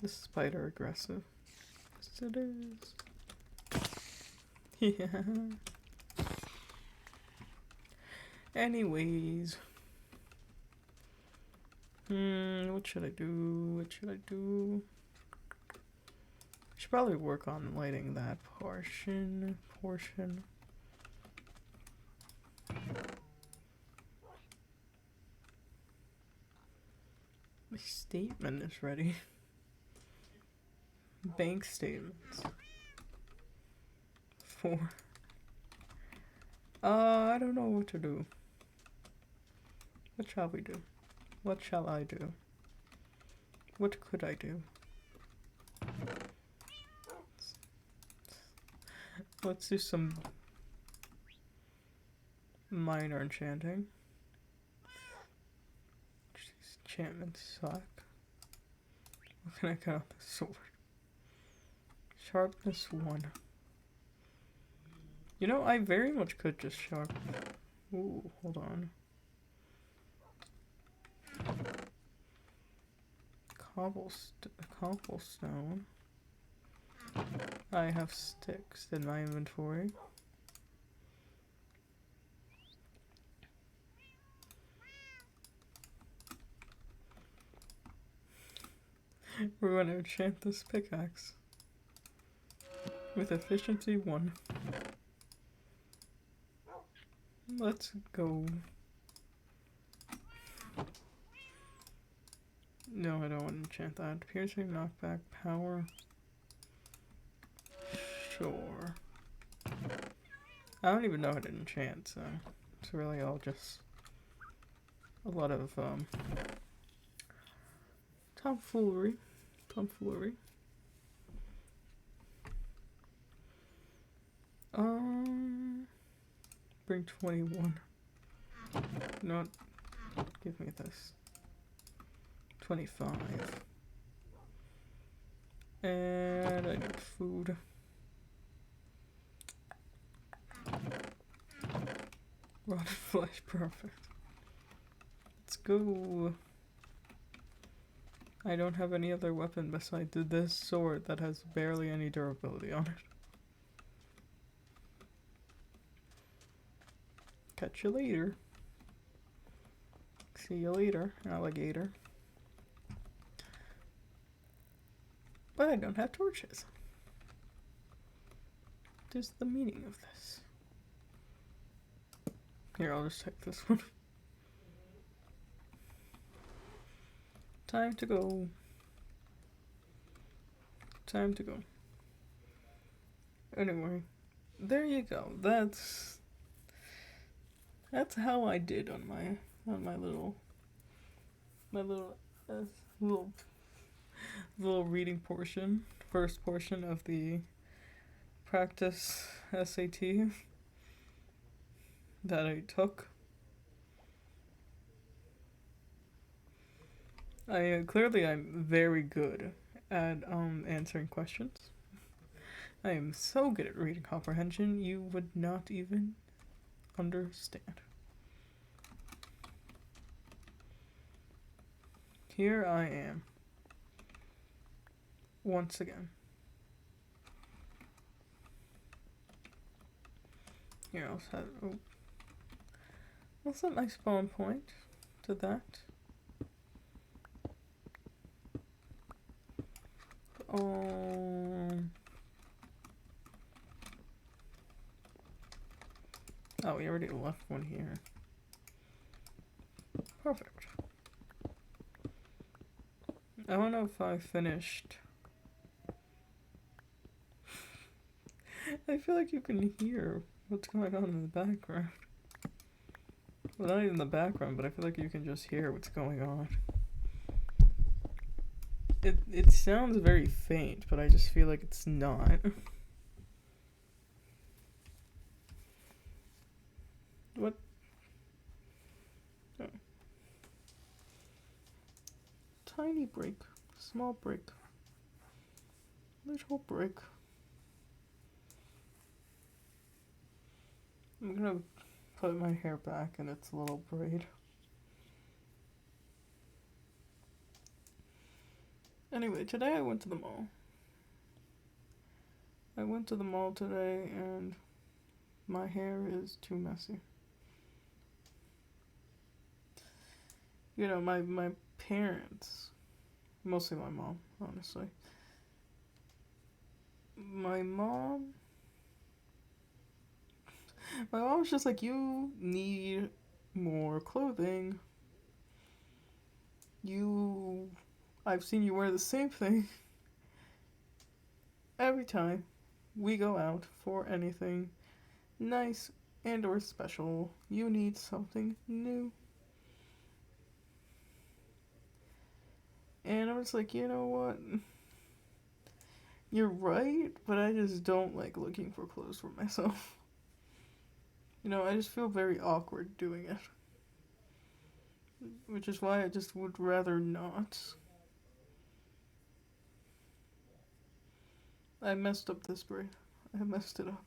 This spider aggressive. Yes, it is. Yeah. Anyways. What should I do? I should probably work on lighting that portion. My statement is ready. Bank statements. 4. I don't know what to do. What shall we do? What shall I do? What could I do? Let's do some minor enchanting. These enchantments suck. What can I get on the sword? Sharpness 1. You know, I very much could just sharpen. Ooh, hold on. Cobblestone. I have sticks in my inventory. We're going to enchant this pickaxe with efficiency 1. Let's go. No, I don't want to enchant that. Piercing, knockback, power. Sure. I don't even know how to enchant, so it's really all just a lot of tomfoolery. Bring 21. Not give me this. 25. And I need food. Rotted flesh, perfect. Let's go. I don't have any other weapon besides this sword that has barely any durability on it. Catch you later. See you later, alligator. But I don't have torches. What is the meaning of this? Here, I'll just take this one. Time to go. Anyway, there you go. That's how I did on my little reading portion, first portion of the practice SAT that I took. I'm very good at answering questions. I am so good at reading comprehension, you would not even understand. Here I am. Once again. Here, I'll set my spawn point to that. Oh, we already left one here. Perfect. I don't know if I finished. I feel like you can hear what's going on in the background. Well, not even in the background, but I feel like you can just hear what's going on. It sounds very faint, but I just feel like it's not. tiny break. Small break. Little break. I'm gonna put my hair back in its little braid. Anyway, today I went to the mall. I went to the mall today and my hair is too messy. You know, my parents, mostly my mom, honestly. My mom was just like, you need more clothing. I've seen you wear the same thing every time we go out for anything nice and or special. You need something new. And I was like, you know what? You're right, but I just don't like looking for clothes for myself. You know, I just feel very awkward doing it. Which is why I just would rather not. I messed up this braid. I messed it up.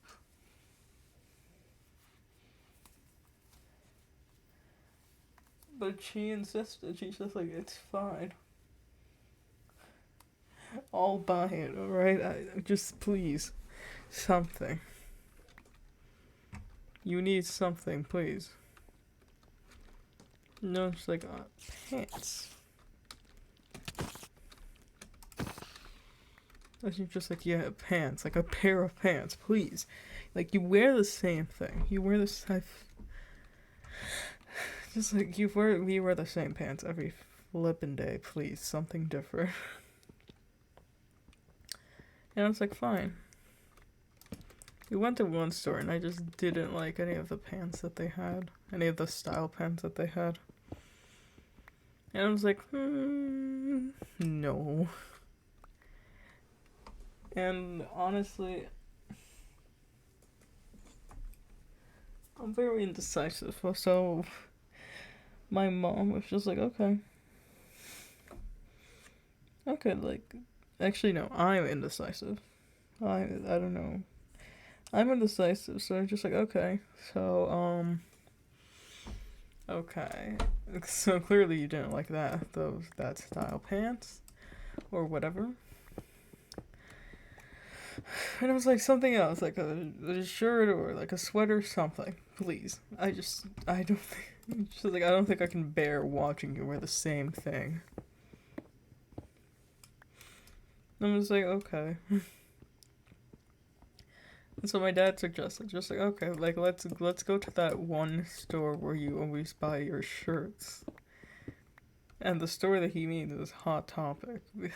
But she insisted. She's just like, it's fine. I'll buy it, alright? Just please. Something. You need something, please. No, it's like, pants. And she's just like, yeah, pants. Like a pair of pants, please. Like, you wear the same thing. You wear the same... Just like, we wear the same pants every flippin' day, please. Something different. And I was like, fine. We went to one store and I just didn't like any of the pants that they had. Any of the style pants that they had. And I was like, no. And honestly, I'm very indecisive. So my mom was just like, okay. Okay, like, actually no, I'm indecisive. I don't know. I'm indecisive, so I'm just like, okay. So, okay. So clearly you didn't like that style pants. Or whatever. And I was like, something else, like a shirt or like a sweater, something. Please. I don't think, just like, I don't think I can bear watching you wear the same thing. I'm just like, okay. And so my dad suggested, just like, okay, like, let's go to that one store where you always buy your shirts. And the store that he means is Hot Topic. And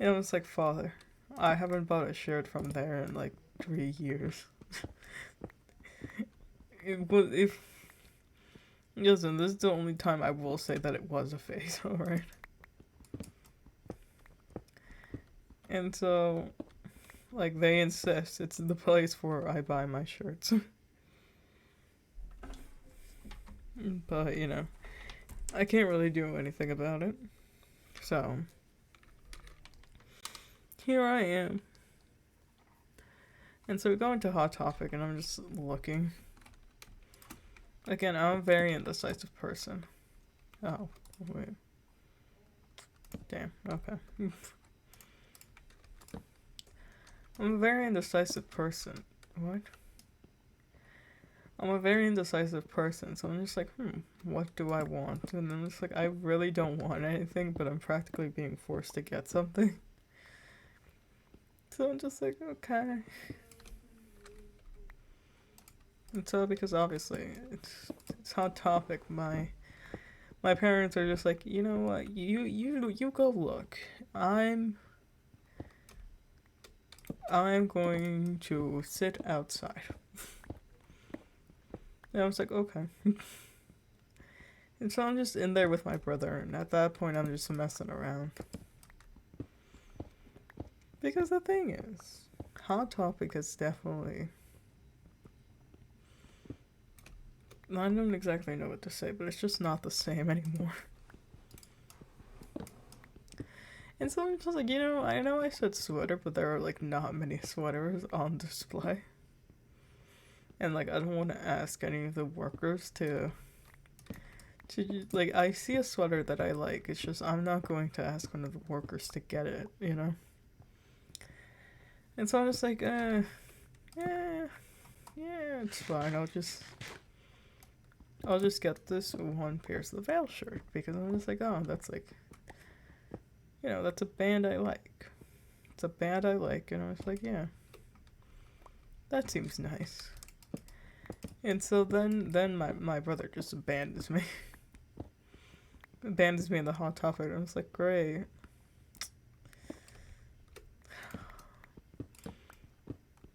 I was like, Father, I haven't bought a shirt from there in like 3 years. Listen, this is the only time I will say that it was a phase, alright? And so, like, they insist it's the place where I buy my shirts. But, you know, I can't really do anything about it. So, here I am. And so we go into Hot Topic, and I'm just looking. Again, I'm a very indecisive person. Oh, wait. Damn, okay. I'm a very indecisive person. What? I'm a very indecisive person, so I'm just like, what do I want? And I'm just like, I really don't want anything, but I'm practically being forced to get something. So I'm just like, okay. And so, because obviously, it's Hot Topic, my parents are just like, you know what, you go look. I'm going to sit outside. And I was like, okay. And so I'm just in there with my brother, and at that point I'm just messing around. Because the thing is, Hot Topic is definitely... I don't exactly know what to say, but it's just not the same anymore. And so I'm just like, I know I said sweater, but there are like not many sweaters on display. And like, I don't want to ask any of the workers to like, I see a sweater that I like. It's just, I'm not going to ask one of the workers to get it, And so I'm just like, yeah, it's fine. I'll just get this one Pierce the Veil shirt because I'm just like, oh, that's like, that's a band I like. It's a band I like, and I was like, yeah, that seems nice. And so then my brother just abandons me. Abandons me in the Hot Topic, and I was like, great.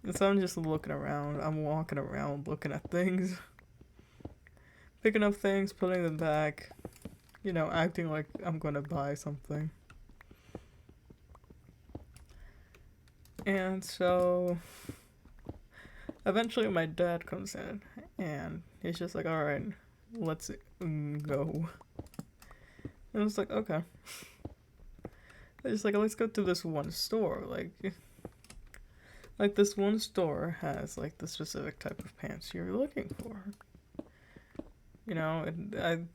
And so I'm just looking around. I'm walking around looking at things. Picking up things, putting them back. Acting like I'm gonna buy something. And so eventually my dad comes in and he's just like, alright, let's go. And I was like, okay. They're just like, let's go to this one store. Like this one store has like the specific type of pants you're looking for. And I'm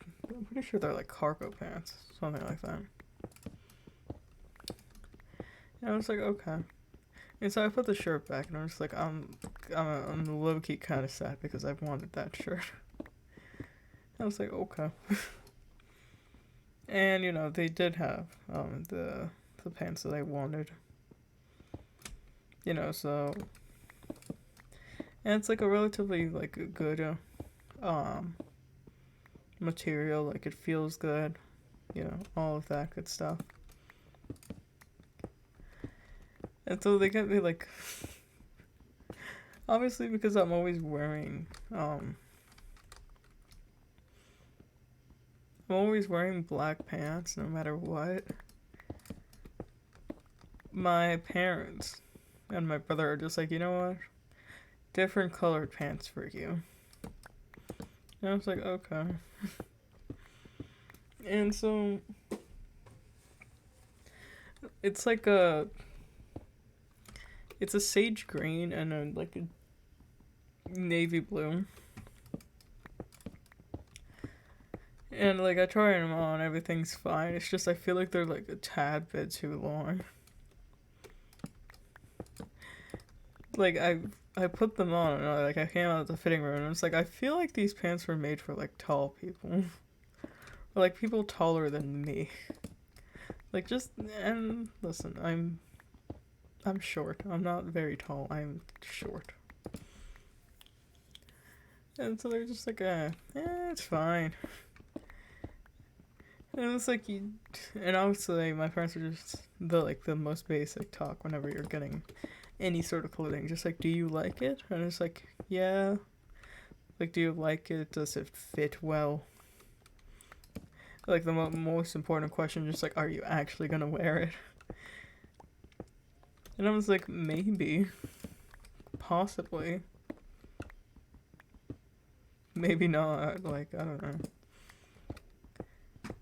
pretty sure they're like cargo pants, something like that. And I was like, okay. And so I put the shirt back, and I was like, I'm low key kind of sad because I wanted that shirt. I was like, okay. And they did have the pants that I wanted. So, and it's like a relatively like a good material. Like it feels good. All of that good stuff. And so they get me like, obviously because I'm always wearing black pants no matter what. My parents and my brother are just like, you know what? Different colored pants for you. And I was like, okay. And so it's like it's a sage green and a navy blue. And like I try them on, everything's fine. It's just I feel like they're like a tad bit too long. Like I put them on and I came out of the fitting room and I was like, I feel like these pants were made for like tall people. Or like people taller than me. Like and listen, I'm short. I'm not very tall. I'm short. And so they're just like, it's fine. And it's like and obviously my parents are just the most basic talk whenever you're getting any sort of clothing. Just like, do you like it? And it's like, yeah. Like, do you like it? Does it fit well? Like the most important question, just like, are you actually gonna wear it? And I was like, maybe. Possibly. Maybe not. Like, I don't know.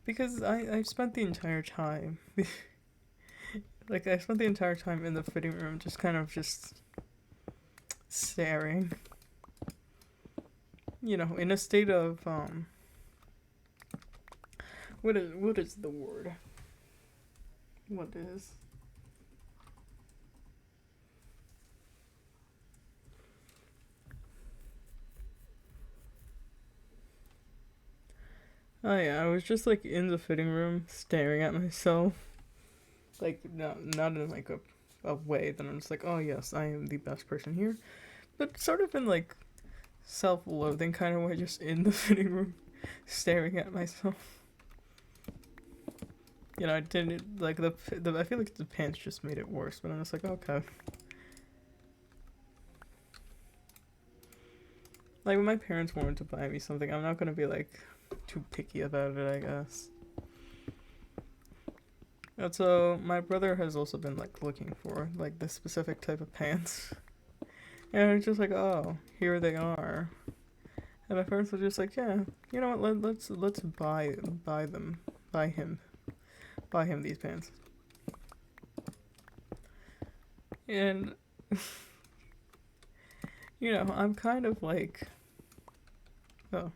Because I spent the entire time... like, I spent the entire time in the fitting room just kind of just... staring. In a state of, What is the word? What is... Oh yeah, I was just like in the fitting room staring at myself. Like not in like a way that I'm just like, oh yes, I am the best person here. But sort of in like self-loathing kind of way, just in the fitting room staring at myself. I didn't like the I feel like the pants just made it worse, but I'm just like, okay. Like when my parents wanted to buy me something, I'm not gonna be like too picky about it, I guess. And so my brother has also been like looking for like this specific type of pants, and it's just like, oh, here they are. And my parents were just like, yeah, you know what? Let's buy him these pants. And, you know, I'm kind of like, oh,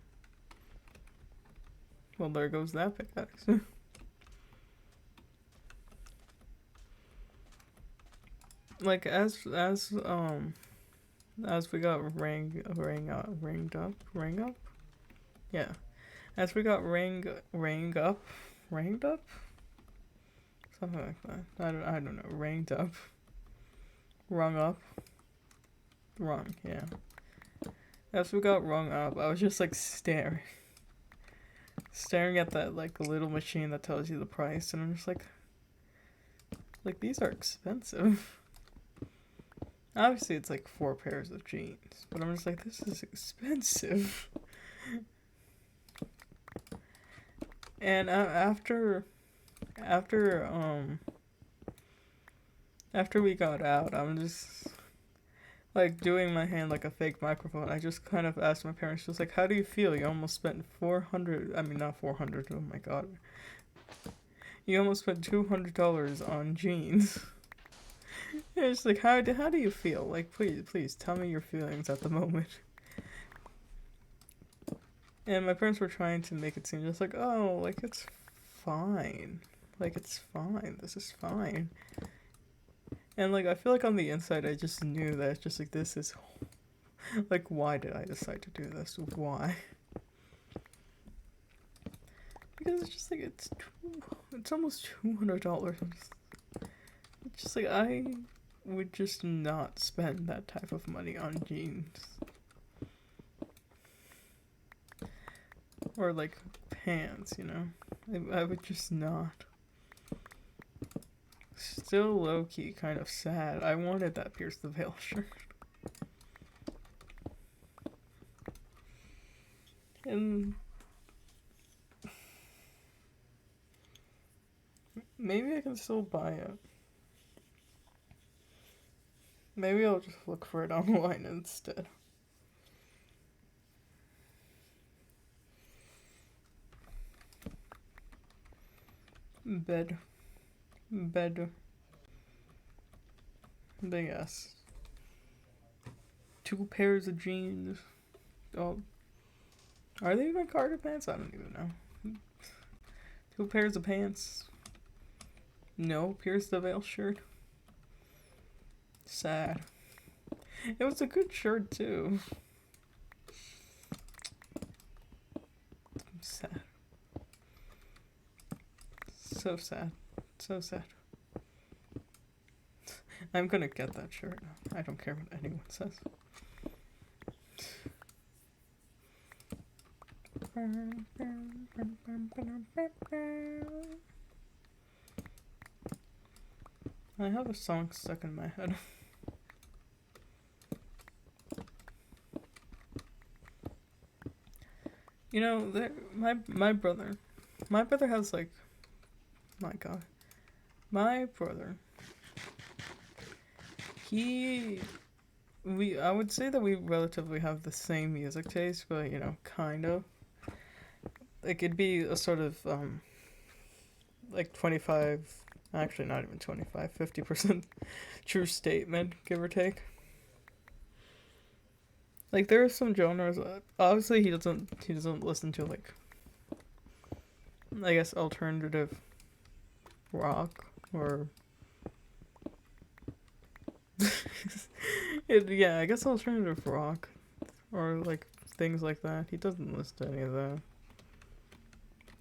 well, there goes that pickaxe. Like, as we got rang up? Yeah. As we got ranged up? Something like that. I don't know. Ranged up. Rung up. Rung, yeah. As we got rung up, I was just like staring at that like little machine that tells you the price, and I'm just like these are expensive. Obviously, it's like 4 pairs of jeans, but I'm just like, this is expensive. And after after we got out, I'm just like doing my hand like a fake microphone. I just kind of asked my parents, just like, how do you feel? You almost spent 400. I mean, not 400. Oh my god. You almost spent $200 on jeans. It's like, how do you feel? Like, please tell me your feelings at the moment. And my parents were trying to make it seem just like, oh, like it's fine. Like it's fine. This is fine. And like I feel like on the inside I just knew that it's just like this is like, why did I decide to do this? Why? Because it's just like it's almost $200. It's just like I would just not spend that type of money on jeans. Or like pants, you know. I would just not. Still low key kind of sad. I wanted that Pierce the Veil shirt. And maybe I can still buy it. Maybe I'll just look for it online instead. Bed. Big ass. 2 pairs of jeans. Oh. Are they even cargo pants? I don't even know. 2 pairs of pants. No Pierce the Veil shirt. Sad. It was a good shirt too. Sad. So sad. So sad. I'm gonna get that shirt. I don't care what anyone says. I have a song stuck in my head. You know, my brother has like, my god, my brother. I would say that we relatively have the same music taste, but you know, kind of. Like it'd be a sort of like 25, actually not even 25, 50% true statement, give or take. Like there are some genres. Obviously, he doesn't listen to like, I guess, alternative rock or yeah, I guess alternative rock or like things like that. He doesn't listen to any of that.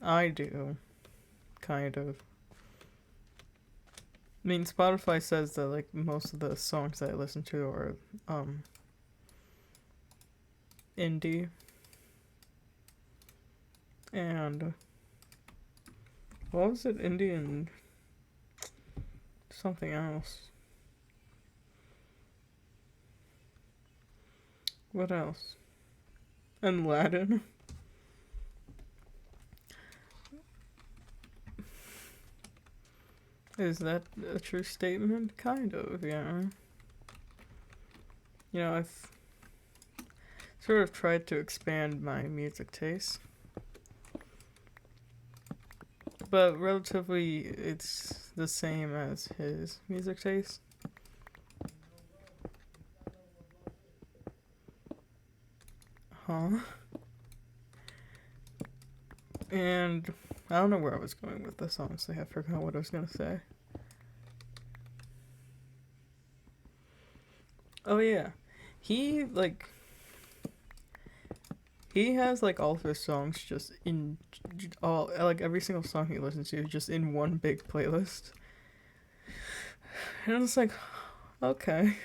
I do, kind of. I mean, Spotify says that like most of the songs that I listen to are indie and what was it? Indie and something else. What else? And Latin. Is that a true statement? Kind of, yeah. You know, I've sort of tried to expand my music taste. But relatively, it's the same as his music taste. huh? And I don't know where I was going with this, honestly. I forgot what I was gonna say. Oh yeah. He, like, he has, like, all of his songs just in, all, like, every single song he listens to is just in one big playlist. And it's like, okay.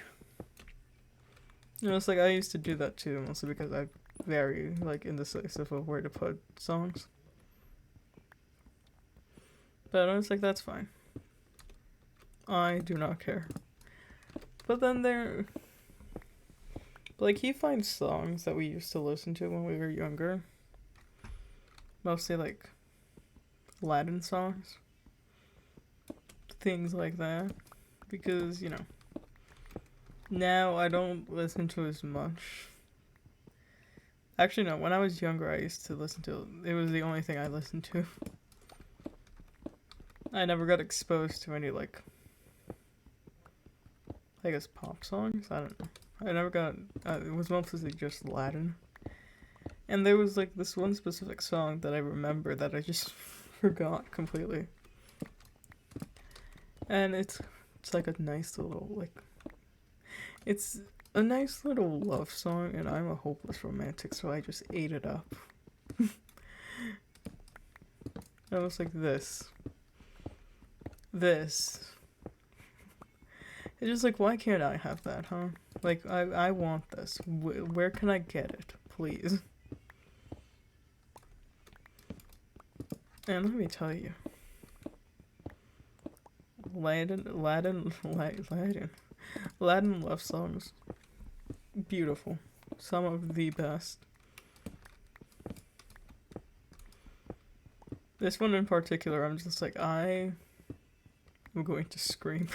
You know, it's like, I used to do that too, mostly because I'm very, like, indecisive of where to put songs. But I was like, that's fine. I do not care. But then there, like, he finds songs that we used to listen to when we were younger. Mostly, like, Latin songs. Things like that. Because, you know, now I don't listen to as much. Actually, no, when I was younger, I used to listen to, it was the only thing I listened to. I never got exposed to any, like, I guess pop songs? I don't know. I never got, it was mostly just Latin. And there was, like, this one specific song that I remember that I just forgot completely. And it's like a nice little, like, it's a nice little love song, and I'm a hopeless romantic, so I just ate it up. I was like, this. It's just like, why can't I have that, huh? Like, I want this. Where can I get it, please? And let me tell you, Latin love songs, beautiful, some of the best. This one in particular, I'm just like, I am going to scream.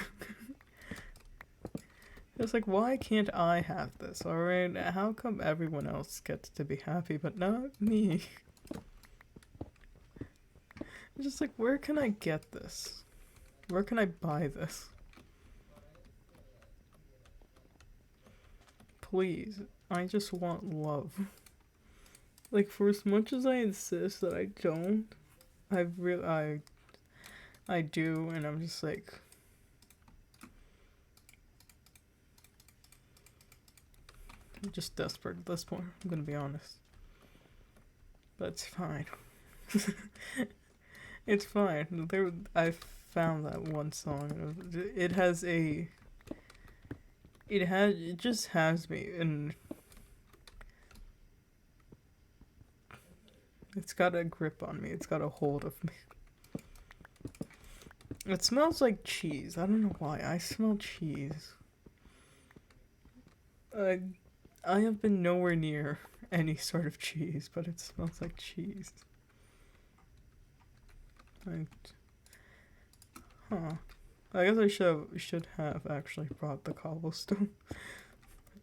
It's like, why can't I have this, alright? How come everyone else gets to be happy, but not me? I'm just like, where can I get this? Where can I buy this? Please, I just want love. Like, for as much as I insist that I don't, I do, and I'm just like, I'm just desperate at this point, I'm gonna be honest. But it's fine. It's fine. I found that one song. It just has me, and it's got a grip on me. It's got a hold of me. It smells like cheese. I don't know why. I smell cheese. I have been nowhere near any sort of cheese, but it smells like cheese. Huh. I guess I should have actually brought the cobblestone.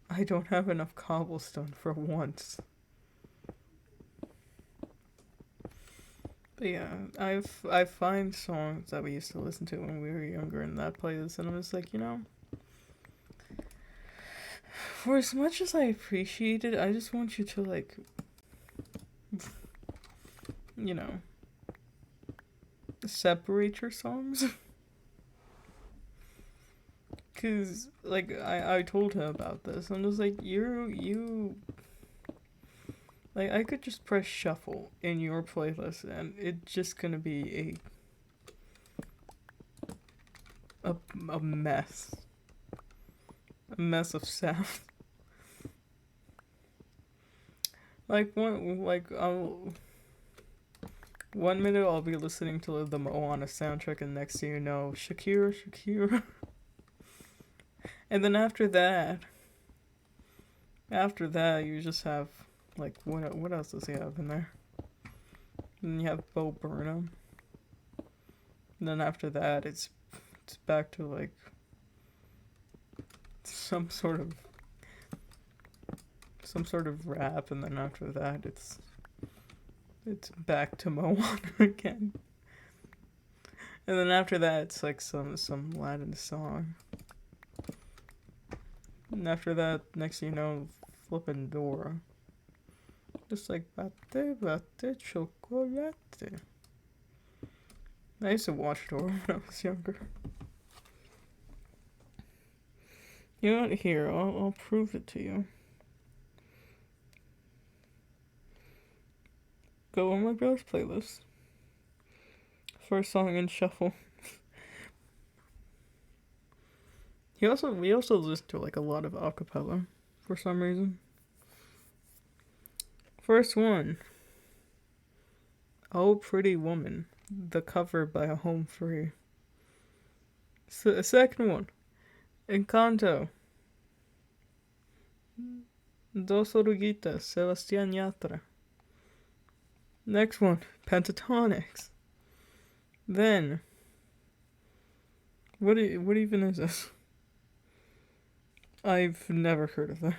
I don't have enough cobblestone for once. But yeah, I find songs that we used to listen to when we were younger in that playlist, and I was like, you know, for as much as I appreciate it, I just want you to, like, you know, separate your songs. Cause, like, I told him about this, and I was like, you like, I could just press shuffle in your playlist, and it's just gonna be a mess. A mess of sound. Like, one minute I'll be listening to the Moana soundtrack, and next thing you know, Shakira. And then after that, you just have, like, what else does he have in there? And you have Bo Burnham. And then after that, it's back to, like, some sort of rap, and then after that, it's back to Moana again. And then after that, it's like some Latin song. And after that, next thing you know, flippin' Dora. Just like batte, batte, chocolate. I used to watch it when I was younger. You know what? Here, I'll prove it to you. Go on my brother's playlist. First song in shuffle. We also listen to like a lot of acapella for some reason. First one. Oh Pretty Woman. The cover by Home Free. Second one. Encanto. Dos Oruguitas. Sebastián Yatra. Next one. Pentatonics. Then. What even is this? I've never heard of that.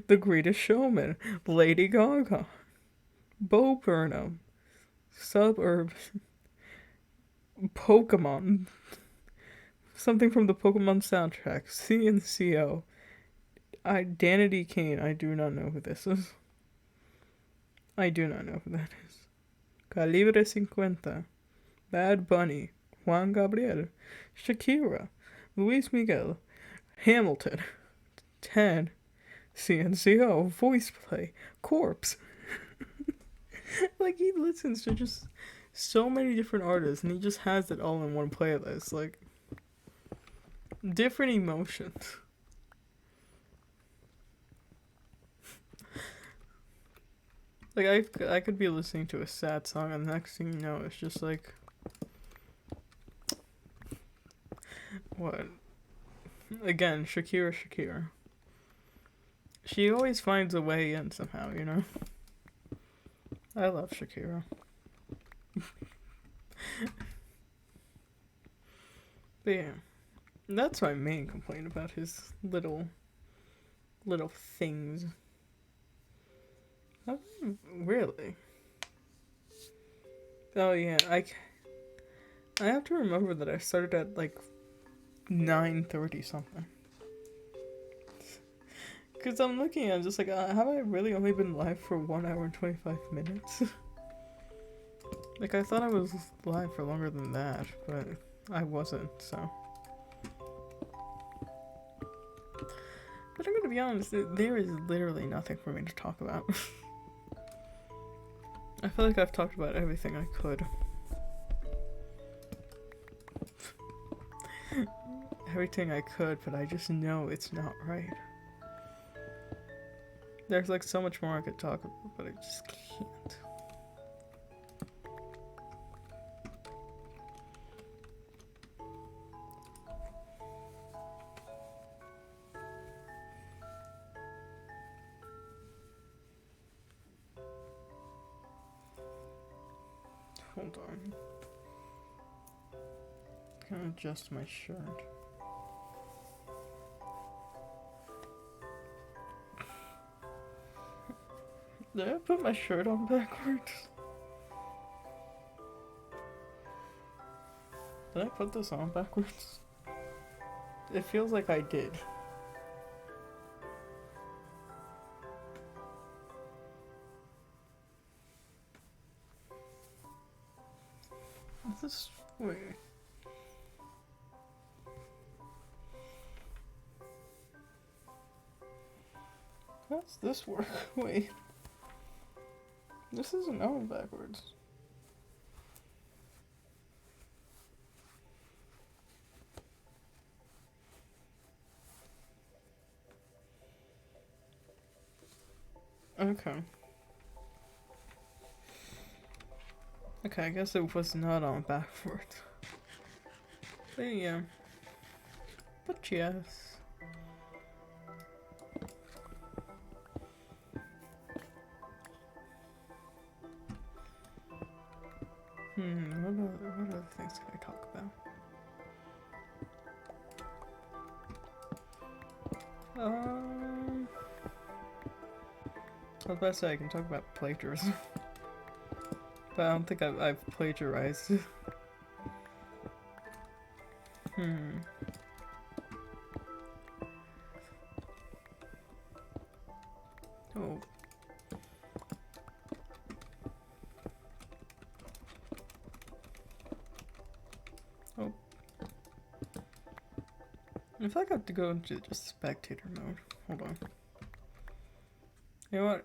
The Greatest Showman. Lady Gaga. Bo Burnham. Suburb. Pokemon. Something from the Pokemon soundtrack. CNCO. Danity Kane. I do not know who this is. I do not know who that is. Calibre 50. Bad Bunny. Juan Gabriel. Shakira. Luis Miguel. Hamilton. 10. CNCO. Voice Play. Corpse. Like, he listens to just so many different artists, and he just has it all in one playlist. Like, different emotions. Like, I could be listening to a sad song, and the next thing you know, it's just like, what? Again, Shakira. She always finds a way in somehow, you know? I love Shakira. But yeah, that's my main complaint about his little things. Really? Oh yeah, I have to remember that I started at like 9:30 something. Because I'm looking, I'm just like, have I really only been live for 1 hour and 25 minutes? Like, I thought I was live for longer than that, but I wasn't, so. But I'm gonna be honest, there is literally nothing for me to talk about. I feel like I've talked about everything I could. Everything I could, but I just know it's not right. There's like so much more I could talk about, but I just can't. Hold on. Can I adjust my shirt? Did I put my shirt on backwards? Did I put this on backwards? It feels like I did. This wait. How does this work? Wait. This isn't on backwards. Okay. Okay, I guess it was not on backwards. But yeah. But yes. What other things can I talk about? I was about to say I can talk about plagiarism. But I don't think I've plagiarized. I feel like I have to go into just spectator mode. Hold on. You know what?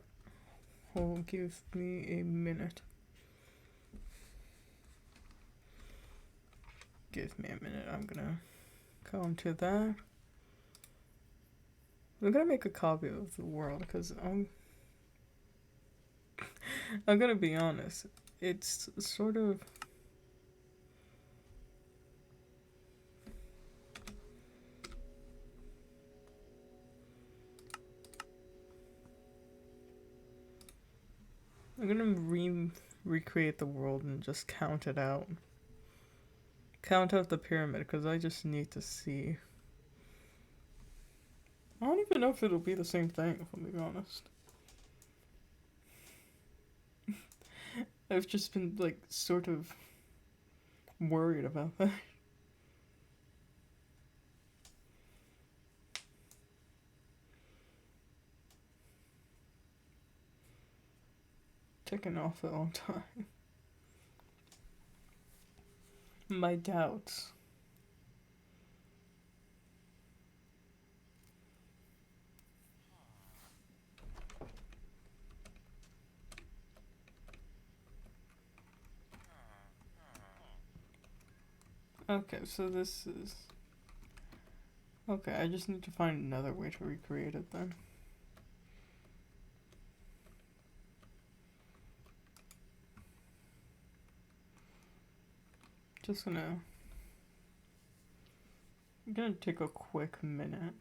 Hold, give me a minute. Give me a minute. I'm gonna go into that. I'm gonna make a copy of the world because I'm gonna be honest. It's sort of. I'm gonna recreate the world and just count it out. Count out the pyramid because I just need to see. I don't even know if it'll be the same thing, if I'm being honest. I've just been, like, sort of worried about that. Taking off a long time. My doubts. Okay, so this is... Okay, I just need to find another way to recreate it then. Just gonna... I'm gonna take a quick minute.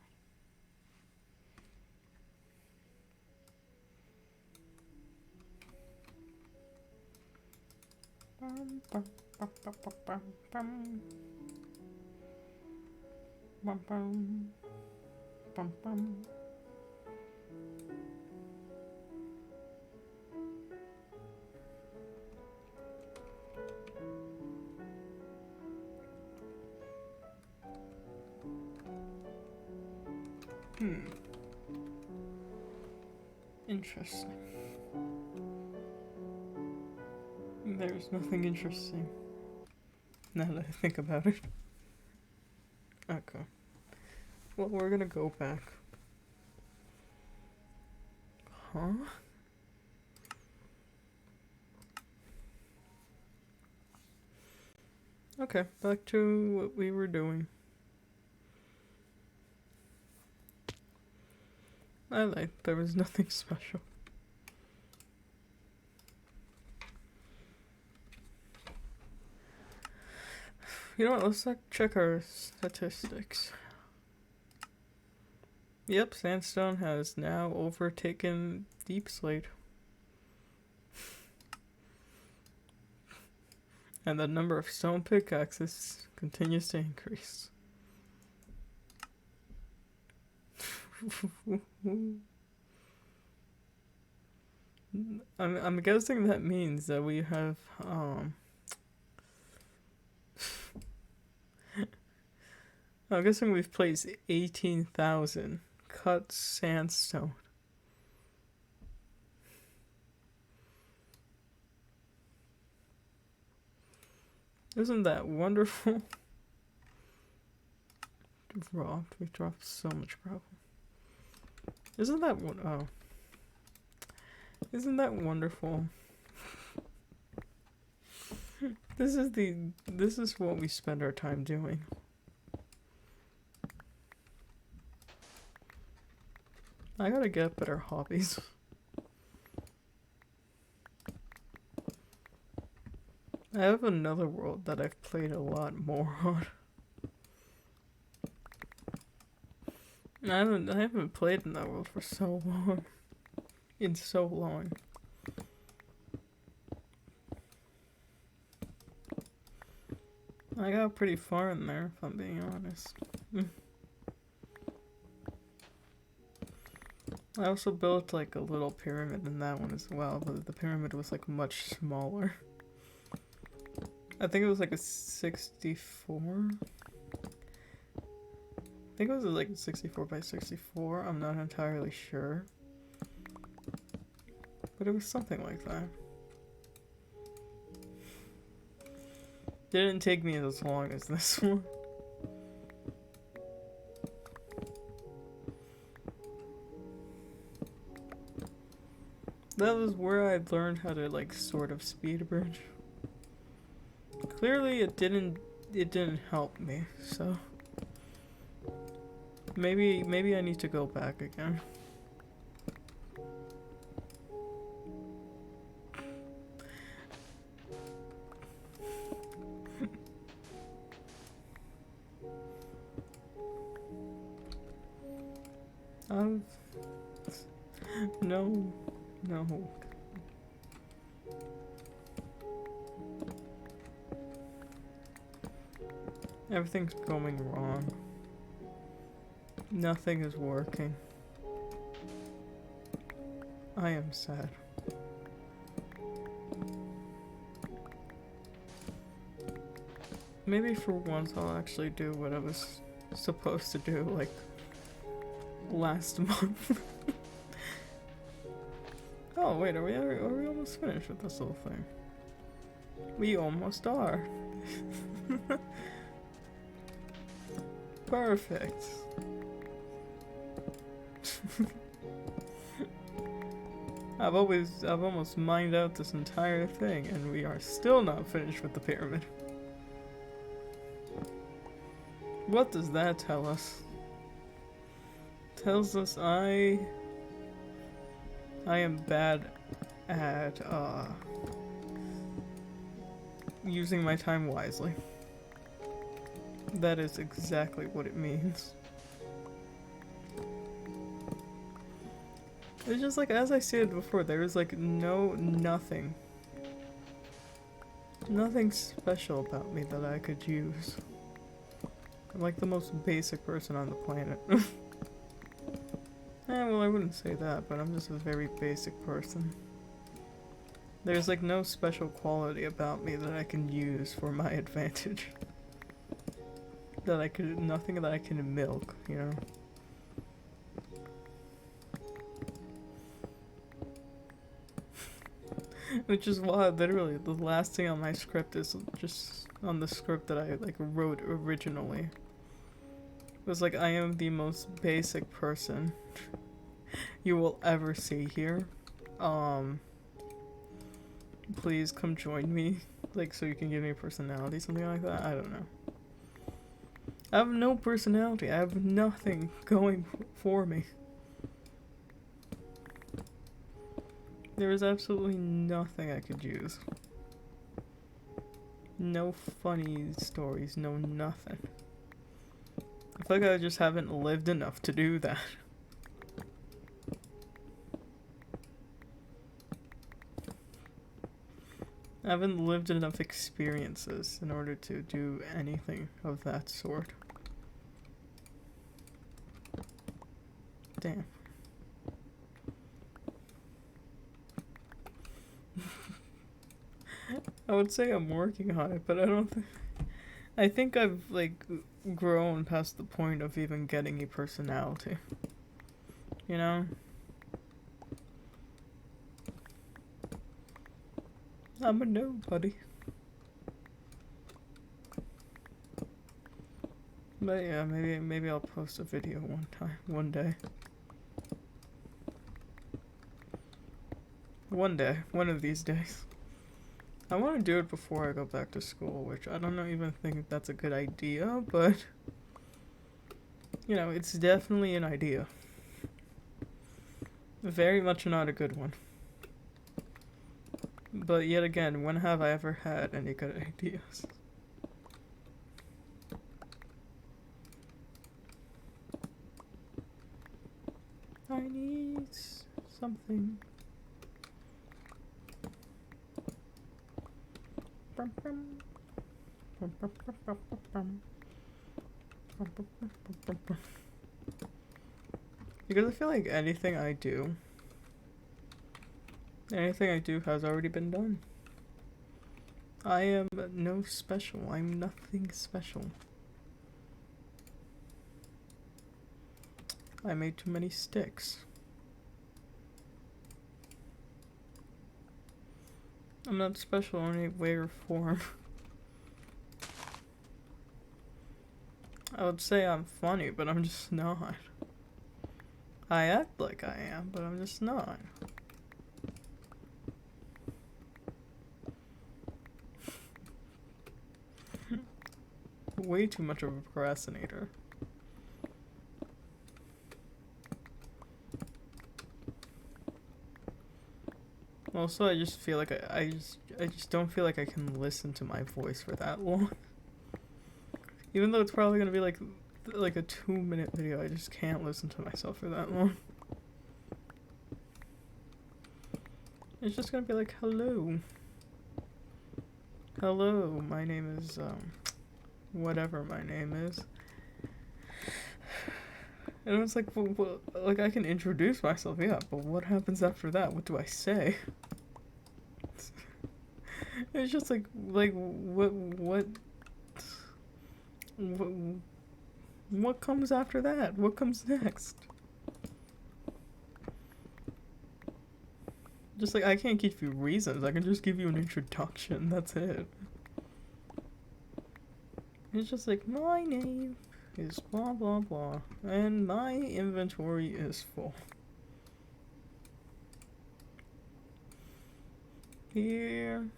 Bum, bum, bum, bum, bum, bum. Bum, bum. Bum, bum. Interesting. There's nothing interesting. Now that I think about it. Okay. Well, we're gonna go back. Huh? Okay, back to what we were doing. I lied, there was nothing special. You know what, let's check our statistics. Yep, sandstone has now overtaken deep slate. And the number of stone pickaxes continues to increase. I'm guessing that means that we have I'm guessing we've placed 18,000 cut sandstone. Isn't that wonderful? We dropped so much gravel. Isn't that Isn't that wonderful? This is what we spend our time doing. I gotta get better hobbies. I have another world that I've played a lot more on. I haven't played in that world for so long. In so long. I got pretty far in there, if I'm being honest. I also built like a little pyramid in that one as well, but the pyramid was like much smaller. I think it was like a 64. I think it was like 64 by 64. I'm not entirely sure. But it was something like that. Didn't take me as long as this one. That was where I learned how to, like, sort of speed a bridge. Clearly it didn't help me, so maybe I need to go back again. No, no. Everything's going wrong. Nothing is working. I am sad. Maybe for once I'll actually do what I was supposed to do, like, last month. Oh wait, are we almost finished with this little thing? We almost are. Perfect. I've almost mined out this entire thing, and we are still not finished with the pyramid. What does that tell us? Tells us I am bad at using my time wisely. That is exactly what it means. It's just like, as I said before, there is like nothing special about me that I could use. I'm like the most basic person on the planet. Well, I wouldn't say that, but I'm just a very basic person. There's like no special quality about me that I can use for my advantage. Nothing that I can milk, you know? Which is why, literally, the last thing on my script is just on the script that I, like, wrote originally. It was like, I am the most basic person you will ever see here. Please come join me, like, so you can give me a personality, something like that. I don't know. I have no personality. I have nothing going for me. There is absolutely nothing I could use. No funny stories, no nothing. I feel like I just haven't lived enough to do that. I haven't lived enough experiences in order to do anything of that sort. Damn. I would say I'm working on it, but I don't think... I think I've, like, grown past the point of even getting a personality. You know? I'm a nobody. But yeah, maybe I'll post a video one day. One day, one of these days. I want to do it before I go back to school, which I don't even think that's a good idea, but you know, it's definitely an idea. Very much not a good one. But yet again, when have I ever had any good ideas? I need something. Because I feel like anything I do has already been done. I am no special. I'm nothing special. I made too many sticks. I'm not special in any way or form. I would say I'm funny, but I'm just not. I act like I am, but I'm just not. way too much of a procrastinator. Also, I just feel like I just don't feel like I can listen to my voice for that long. Even though it's probably gonna be like a 2-minute video, I just can't listen to myself for that long. It's just gonna be like, hello. Hello, my name is, whatever my name is. And it's like, well, like, I can introduce myself, yeah, but what happens after that? What do I say? It's just like, what comes after that? What comes next? Just like, I can't give you reasons, I can just give you an introduction, that's it. It's just like, my name is blah blah blah, and my inventory is full. Here.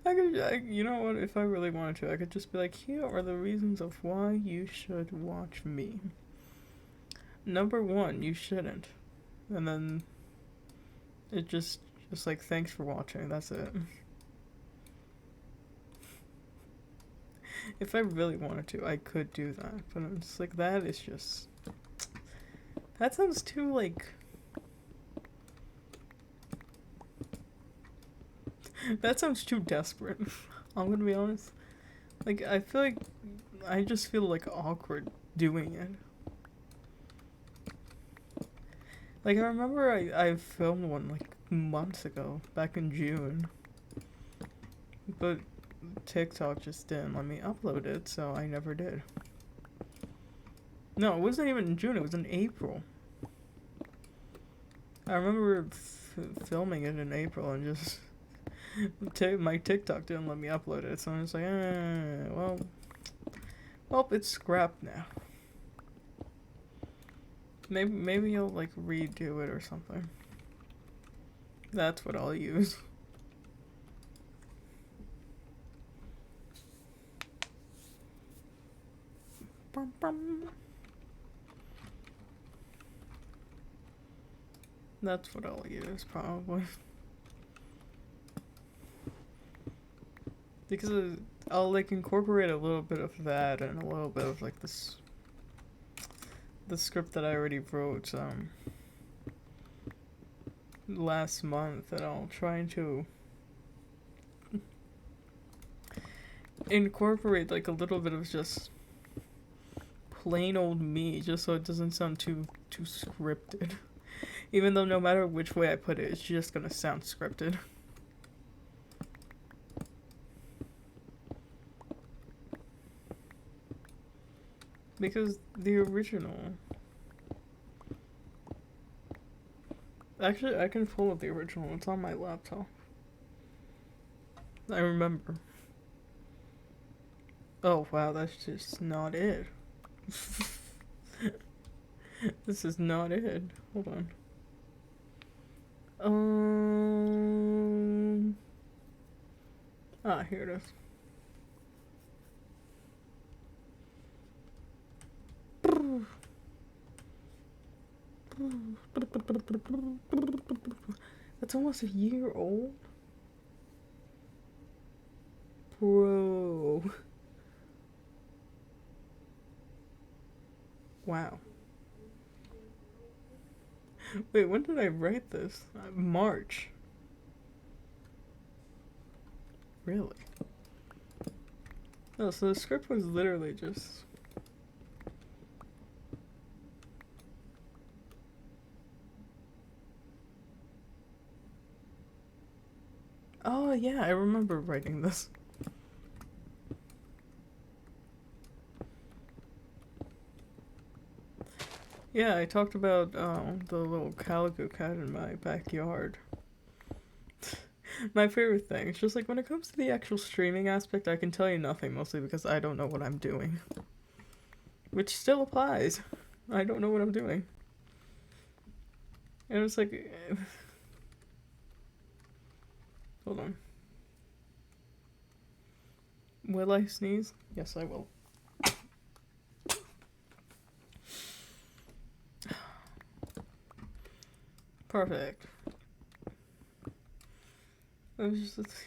You know what, if I really wanted to, I could just be like, here are the reasons of why you should watch me. Number 1, you shouldn't. And then it just like, thanks for watching, that's it. If I really wanted to, I could do that, but it's like, that is just, that sounds too, like, that sounds too desperate. I'm gonna be honest. Like, I feel like, I just feel like awkward doing it. Like, I remember I filmed one like months ago, back in June. But TikTok just didn't let me upload it, so I never did. No, it wasn't even in June, it was in April. I remember filming it in April and just my TikTok didn't let me upload it, so I'm just like, well, it's scrapped now. Maybe I'll like redo it or something. That's what I'll use. That's what I'll use, probably. Because I'll like incorporate a little bit of that and a little bit of like this, the script that I already wrote last month, and I'll try to incorporate like a little bit of just plain old me, just so it doesn't sound too scripted. Even though no matter which way I put it, it's just gonna sound scripted. Because the original... Actually, I can pull up the original. It's on my laptop. I remember. Oh, wow, that's just not it. This is not it. Hold on. Here it is. That's almost a year old? Bro. Wow. Wait, when did I write this? March. Really? No, so the script was literally just... Oh yeah, I remember writing this. Yeah, I talked about the little calico cat in my backyard. My favorite thing. It's just like, when it comes to the actual streaming aspect, I can tell you nothing, mostly because I don't know what I'm doing. Which still applies. I don't know what I'm doing. And it's like... Hold on. Will I sneeze? Yes, I will. Perfect.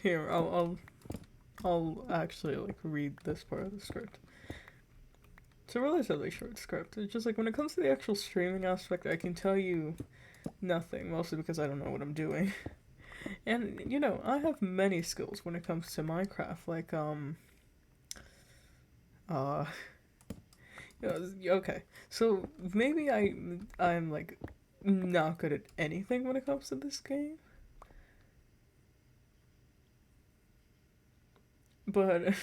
Here, I'll actually like read this part of the script. It's a relatively short script. It's just like when it comes to the actual streaming aspect, I can tell you nothing, mostly because I don't know what I'm doing. And you know, I have many skills when it comes to Minecraft, like uh okay. So maybe I'm like not good at anything when it comes to this game. But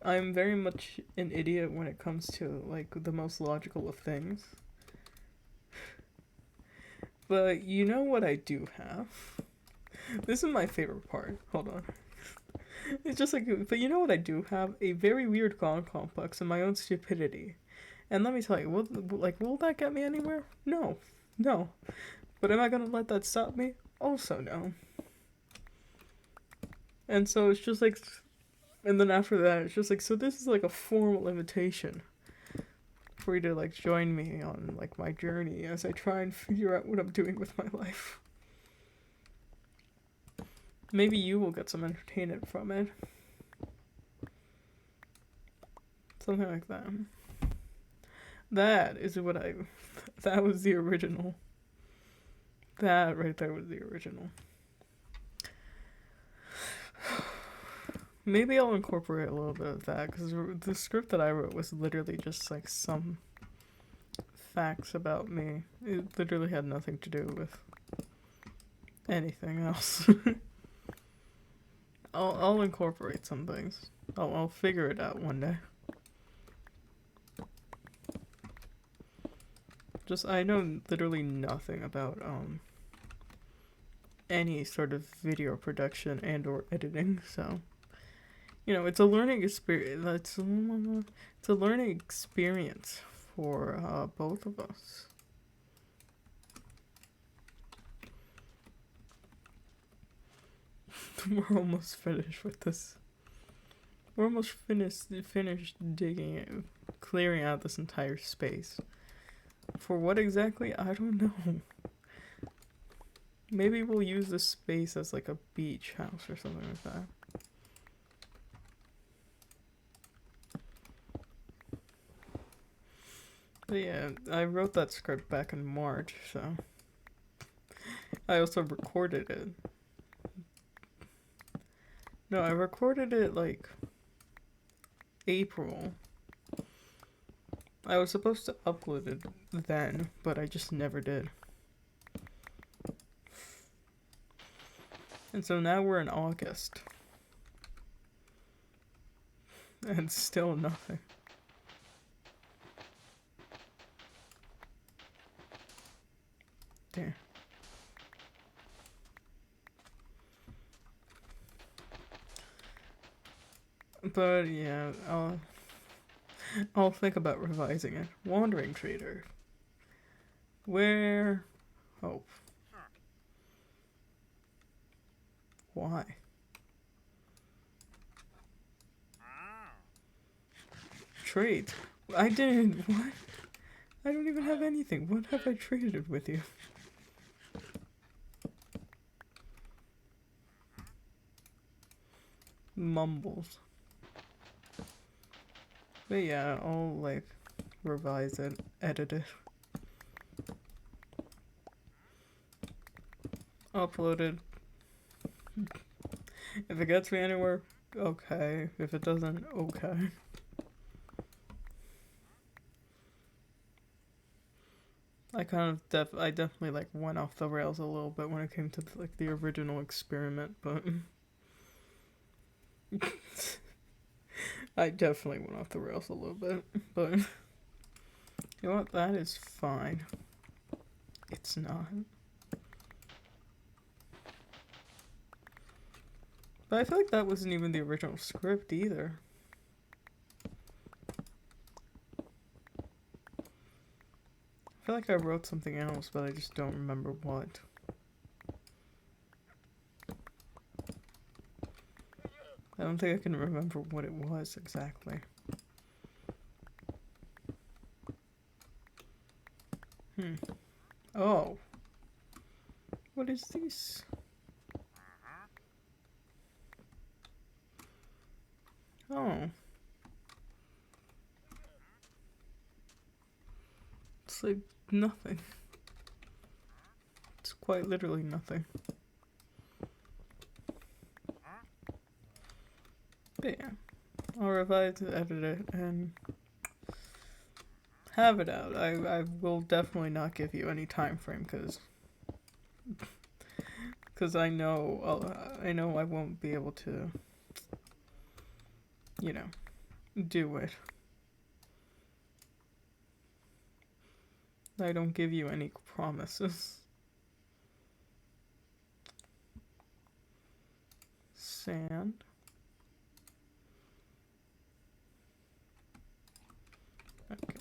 I'm very much an idiot when it comes to like the most logical of things. But you know what I do have? This is my favorite part. Hold on. It's just like, but you know what I do have? A very weird god complex and my own stupidity. And let me tell you, will that get me anywhere? No. No. But am I gonna let that stop me? Also no. And so it's just like, and then after that, it's just like, so this is like a formal invitation for you to like join me on like my journey as I try and figure out what I'm doing with my life. Maybe you will get some entertainment from it. Something like that. That is what I. That was the original. That right there was the original. Maybe I'll incorporate a little bit of that because the script that I wrote was literally just like some facts about me. It literally had nothing to do with anything else. I'll incorporate some things. I'll figure it out one day. Just I know literally nothing about any sort of video production and or editing, so you know it's a learning experience. It's a learning experience for both of us. We're almost finished with this. We're almost finished digging it, clearing out this entire space. For what exactly? I don't know. Maybe we'll use this space as like a beach house or something like that. But yeah, I wrote that script back in March, so I also recorded it. No, I recorded it like April. I was supposed to upload it then, but I just never did. And so now we're in August. And still nothing. Damn. But yeah, I'll think about revising it. Wandering Trader. Where hope. Why? Trade. I didn't. What? I don't even have anything. What have I traded with you? Mumbles. But yeah, I'll like revise it, edit it, upload it. If it gets me anywhere, okay. If it doesn't, okay. I definitely like went off the rails a little bit when it came to like the original experiment, but I definitely went off the rails a little bit, but you know what? That is fine. It's not. But I feel like that wasn't even the original script either. I feel like I wrote something else, but I just don't remember what. don't think I can remember what it was exactly. Oh. What is this? Oh. It's like nothing. It's quite literally nothing. But yeah. I'll revise it, edit it, and have it out. I will definitely not give you any time frame because I know I won't be able to, you know, do it. I don't give you any promises. Sand. Okay.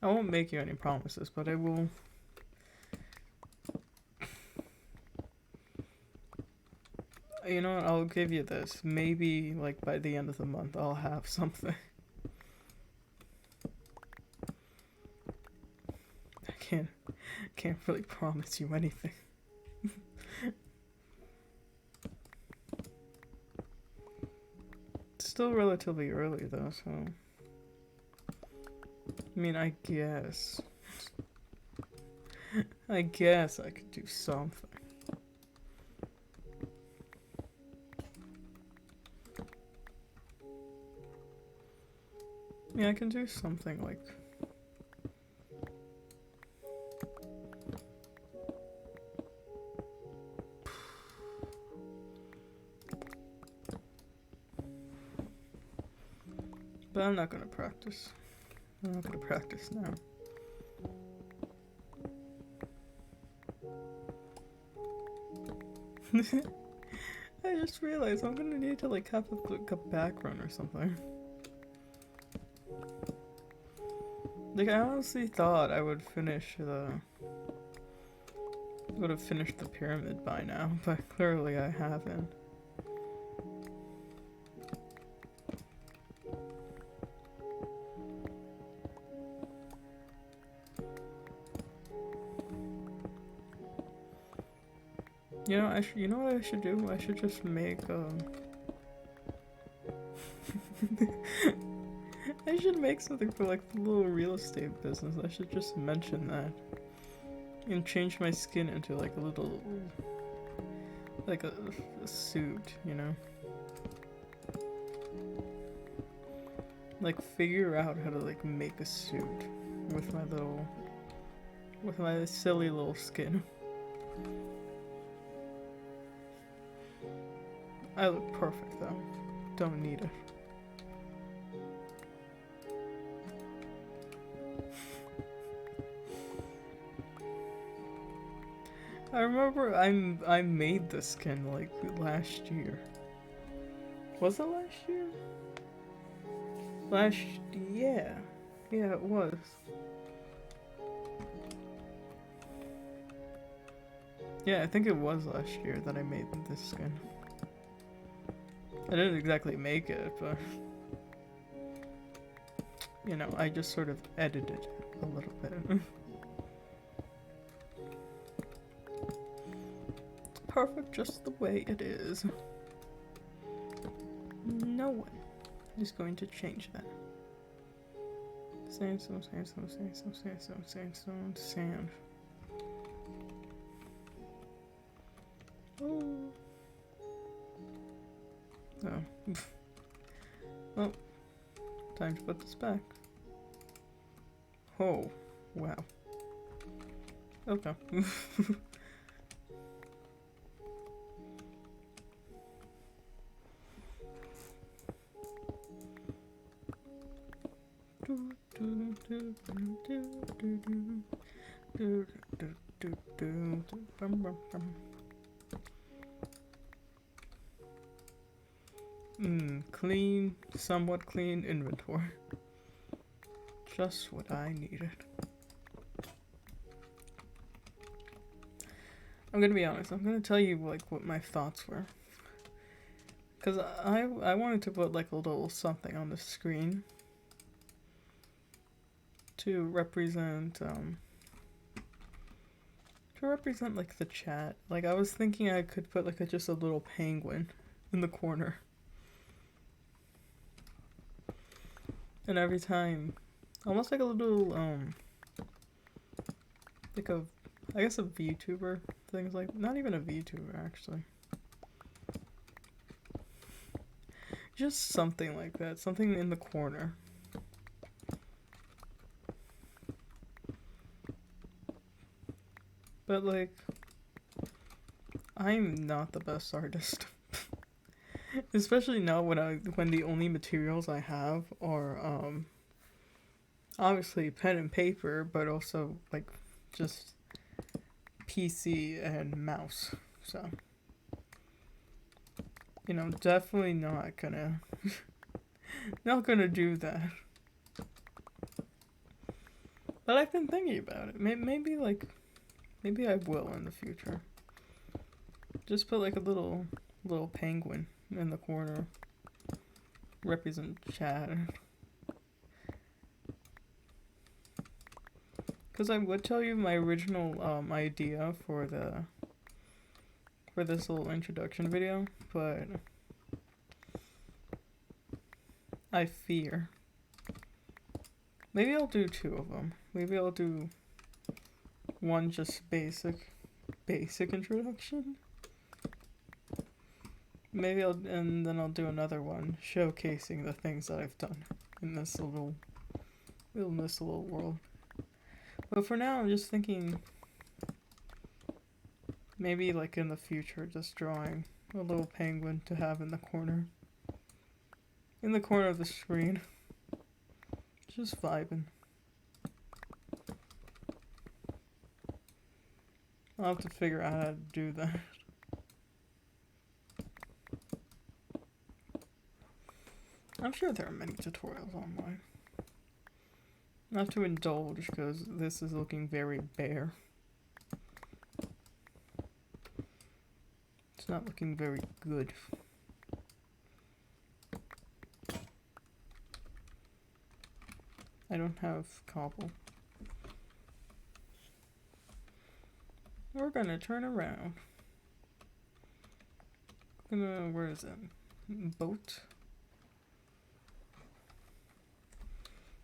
I won't make you any promises, but I will. You know what? I'll give you this. Maybe, like, by the end of the month, I'll have something. I can't really promise you anything. It's still relatively early, though, so. I mean, I guess I could do something. Yeah, I can do something like. But I'm not gonna practice. I'm not gonna practice now. I just realized I'm gonna need to like have a background or something. Like I honestly thought I would have finished the pyramid by now, but clearly I haven't. You know, you know what I should do? I should just make I should make something for like the little real estate business. I should just mention that. And change my skin into like a little like a suit, you know? Like figure out how to like make a suit with my silly little skin. I look perfect though. Don't need it. I remember I made the skin like last year. Was it last year? Yeah. Yeah, it was. Yeah, I think it was last year that I made this skin. I didn't exactly make it, but you know, I just sort of edited it a little bit. It's perfect just the way it is. No one is going to change that. Sandstone, sandstone, sandstone, sandstone, sandstone, sand. Oh. Oh. Well, time to put this back. Oh, wow. Okay. Clean, somewhat clean inventory. Just what I needed. I'm gonna be honest, I'm gonna tell you like what my thoughts were. Because I wanted to put like a little something on the screen to represent like the chat. Like I was thinking I could put like just a little penguin in the corner. And every time, almost like a little like a, I guess a VTuber, things like, not even a VTuber actually. Just something like that, something in the corner. But like, I'm not the best artist. Especially now when the only materials I have are obviously pen and paper, but also like just PC and mouse. So, you know, definitely not gonna do that. But I've been thinking about it. Maybe I will in the future. Just put like a little penguin in the corner. Represent chat. Because I would tell you my original idea for this little introduction video, but I fear. Maybe I'll do 2 of them. Maybe I'll do one just basic introduction. Maybe and then I'll do another one showcasing the things that I've done in this little world. But for now, I'm just thinking maybe like in the future, just drawing a little penguin to have in the corner of the screen. Just vibing. I'll have to figure out how to do that. I'm sure there are many tutorials online. Not to indulge, because this is looking very bare. It's not looking very good. I don't have cobble. We're gonna turn around. Where is it? Boat.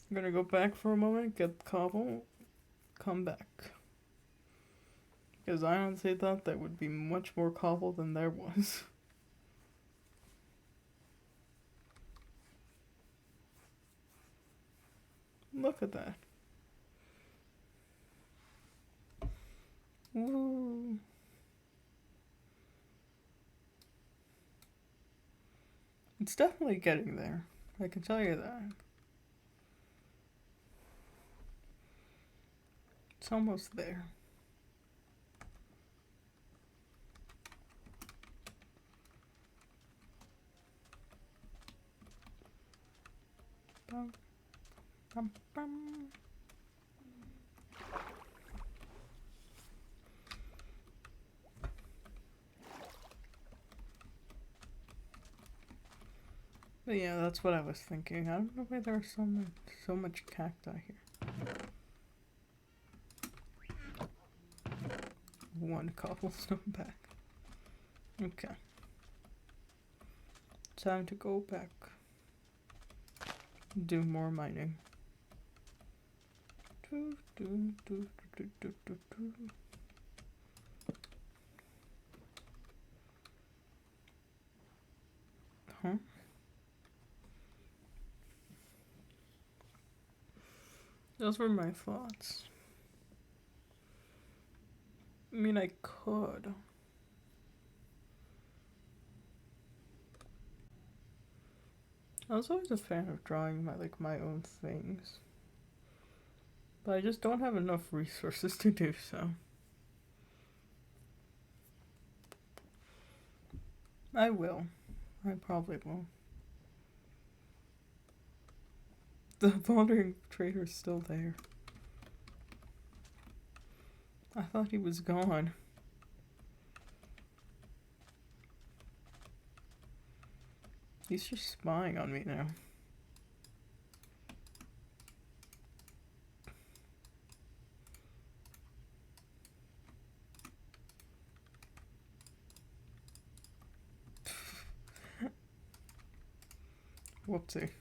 I'm gonna go back for a moment, get cobble, come back. Because I honestly thought that would be much more cobble than there was. Look at that. Woo. It's definitely getting there. I can tell you that. It's almost there. Bum, bum, bum. But yeah, that's what I was thinking. I don't know why there's so much cacti here. 1 cobblestone back. Okay. Time to go back. Do more mining. Huh? Those were my thoughts. I mean, I could. I was always a fan of drawing my own things. But I just don't have enough resources to do so. I will. I probably will. The wandering trader's still there. I thought he was gone. He's just spying on me now. Whoopsie.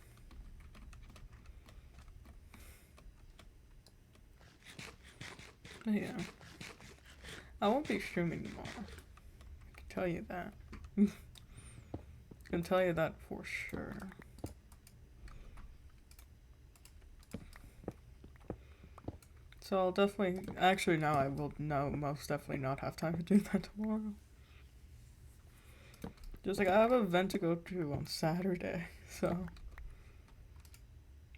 But yeah. I won't be streaming tomorrow. I can tell you that. I can tell you that for sure. So I'll definitely... Actually, now I will most definitely not have time to do that tomorrow. Just like, I have an event to go to on Saturday, so...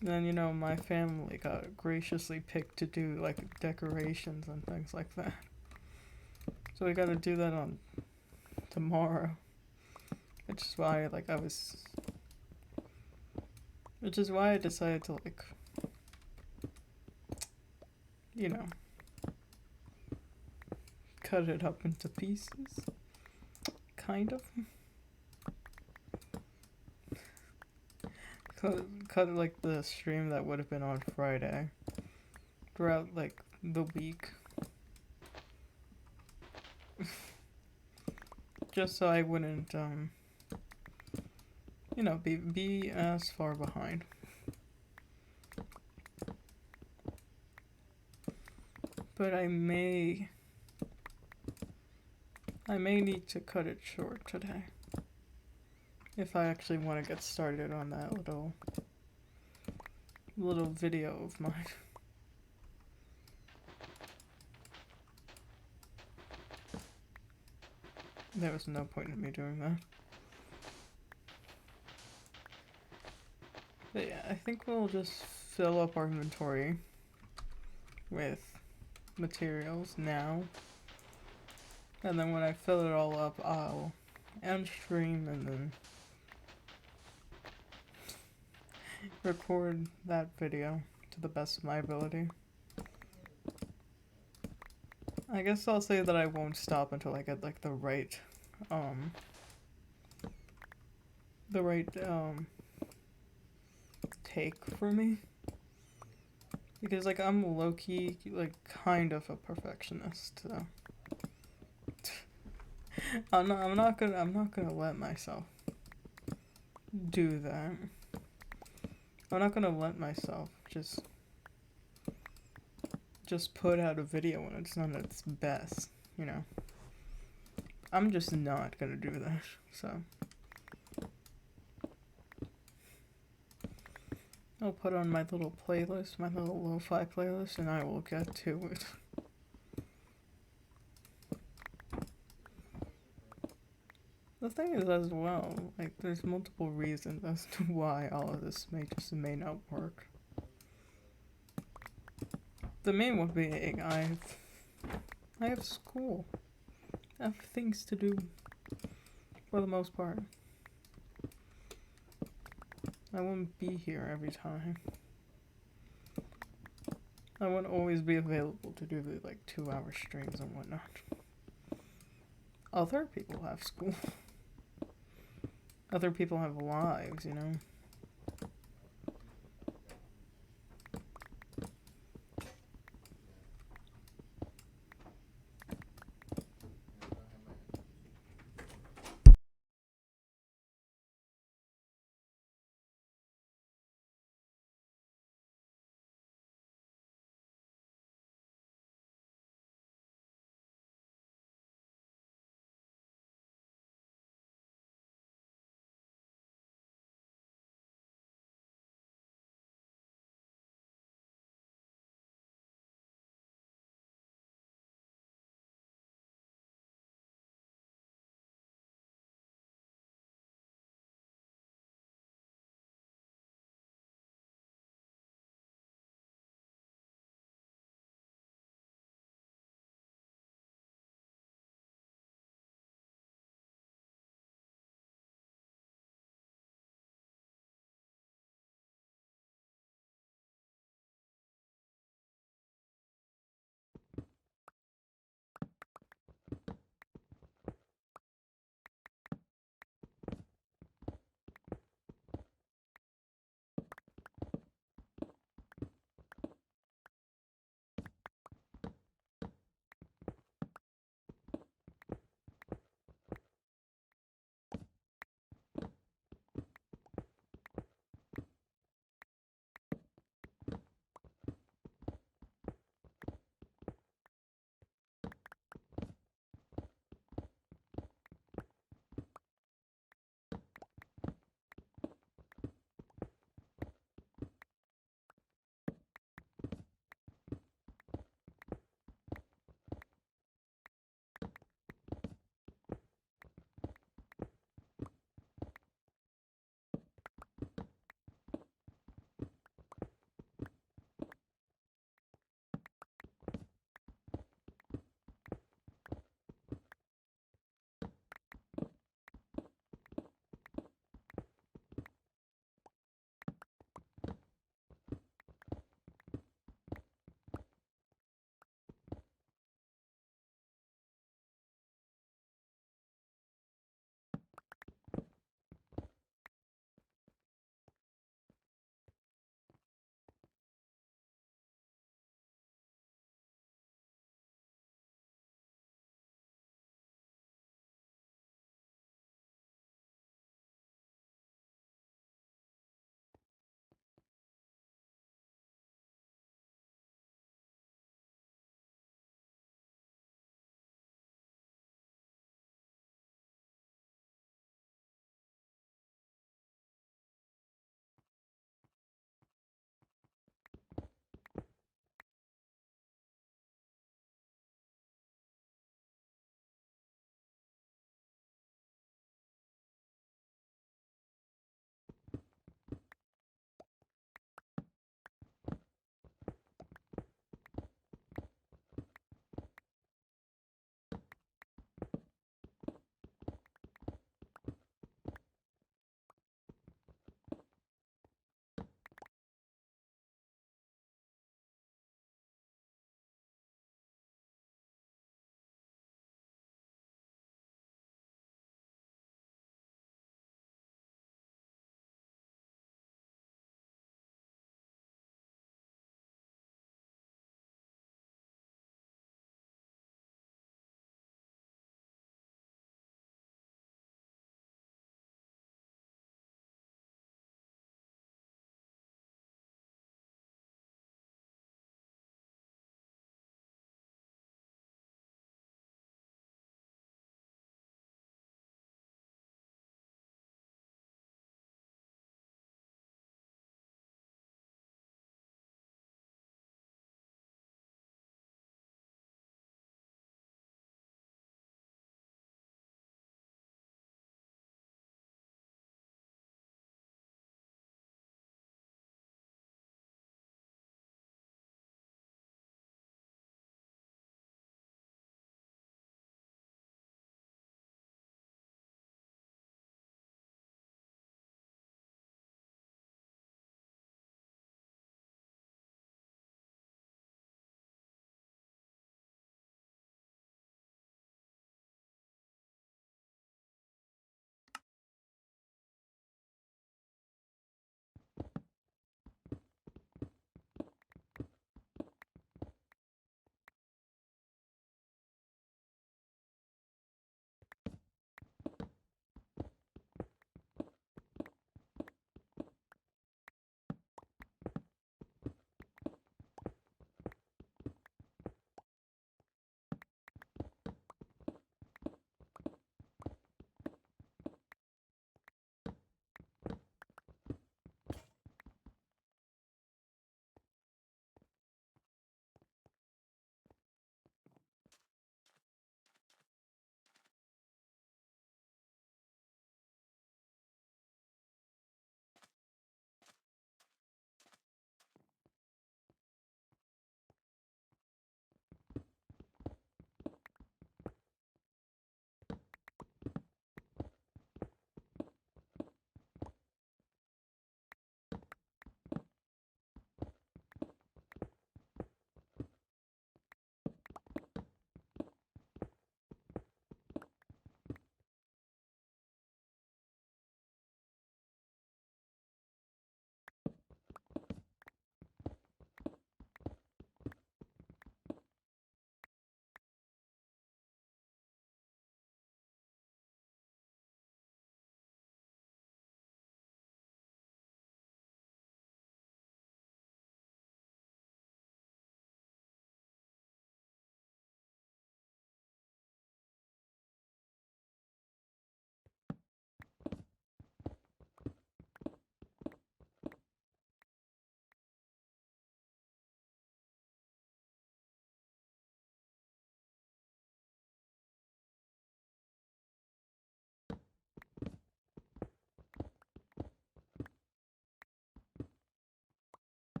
Then, you know, my family got graciously picked to do, like, decorations and things like that. So we gotta do that on tomorrow. Which is why, like, Which is why I decided to, like... You know... Cut it up into pieces. Kind of. Cut like the stream that would have been on Friday throughout like the week, just so I wouldn't you know, be as far behind. But I may need to cut it short today if I actually want to get started on that little video of mine. There was no point in me doing that. But yeah, I think we'll just fill up our inventory with materials now. And then when I fill it all up, I'll end stream and then record that video to the best of my ability. I guess I'll say that I won't stop until I get like the right take for me. Because like I'm low-key like kind of a perfectionist, so I'm not gonna let myself do that. I'm not gonna let myself just put out a video when it's not at its best, you know. I'm just not gonna do that, so I'll put on my little playlist, my little lo-fi playlist, and I will get to it. The thing is as well, like there's multiple reasons as to why all of this may not work. The main one being I have school. I have things to do for the most part. I won't be here every time. I won't always be available to do the like 2-hour streams and whatnot. Other people have school. Other people have lives, you know.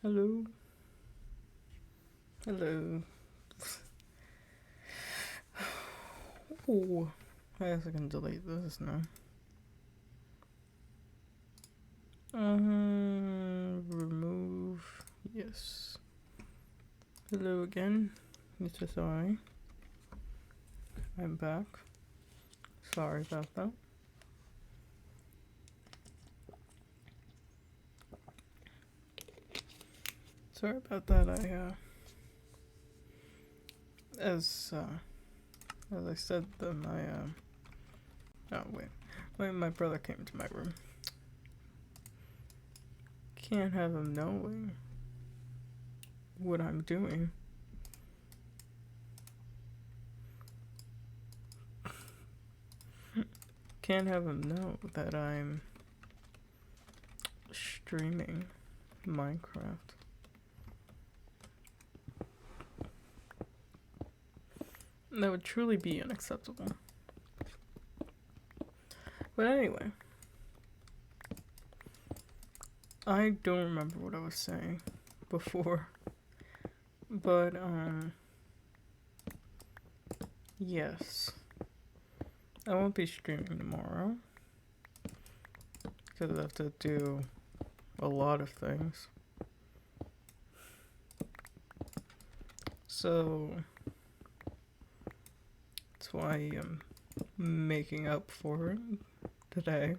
Hello. Hello. Oh, I guess I can delete this now. Remove. Yes. Hello again. Mr. Sorry. I'm back. Sorry about that. Sorry about that. As I said, then oh wait, my brother came into my room. Can't have him knowing what I'm doing. Can't have him know that I'm streaming Minecraft. That would truly be unacceptable. But anyway, I don't remember what I was saying before. But, yes. I won't be streaming tomorrow. Because I have to do a lot of things. So, that's why I'm making up for it today.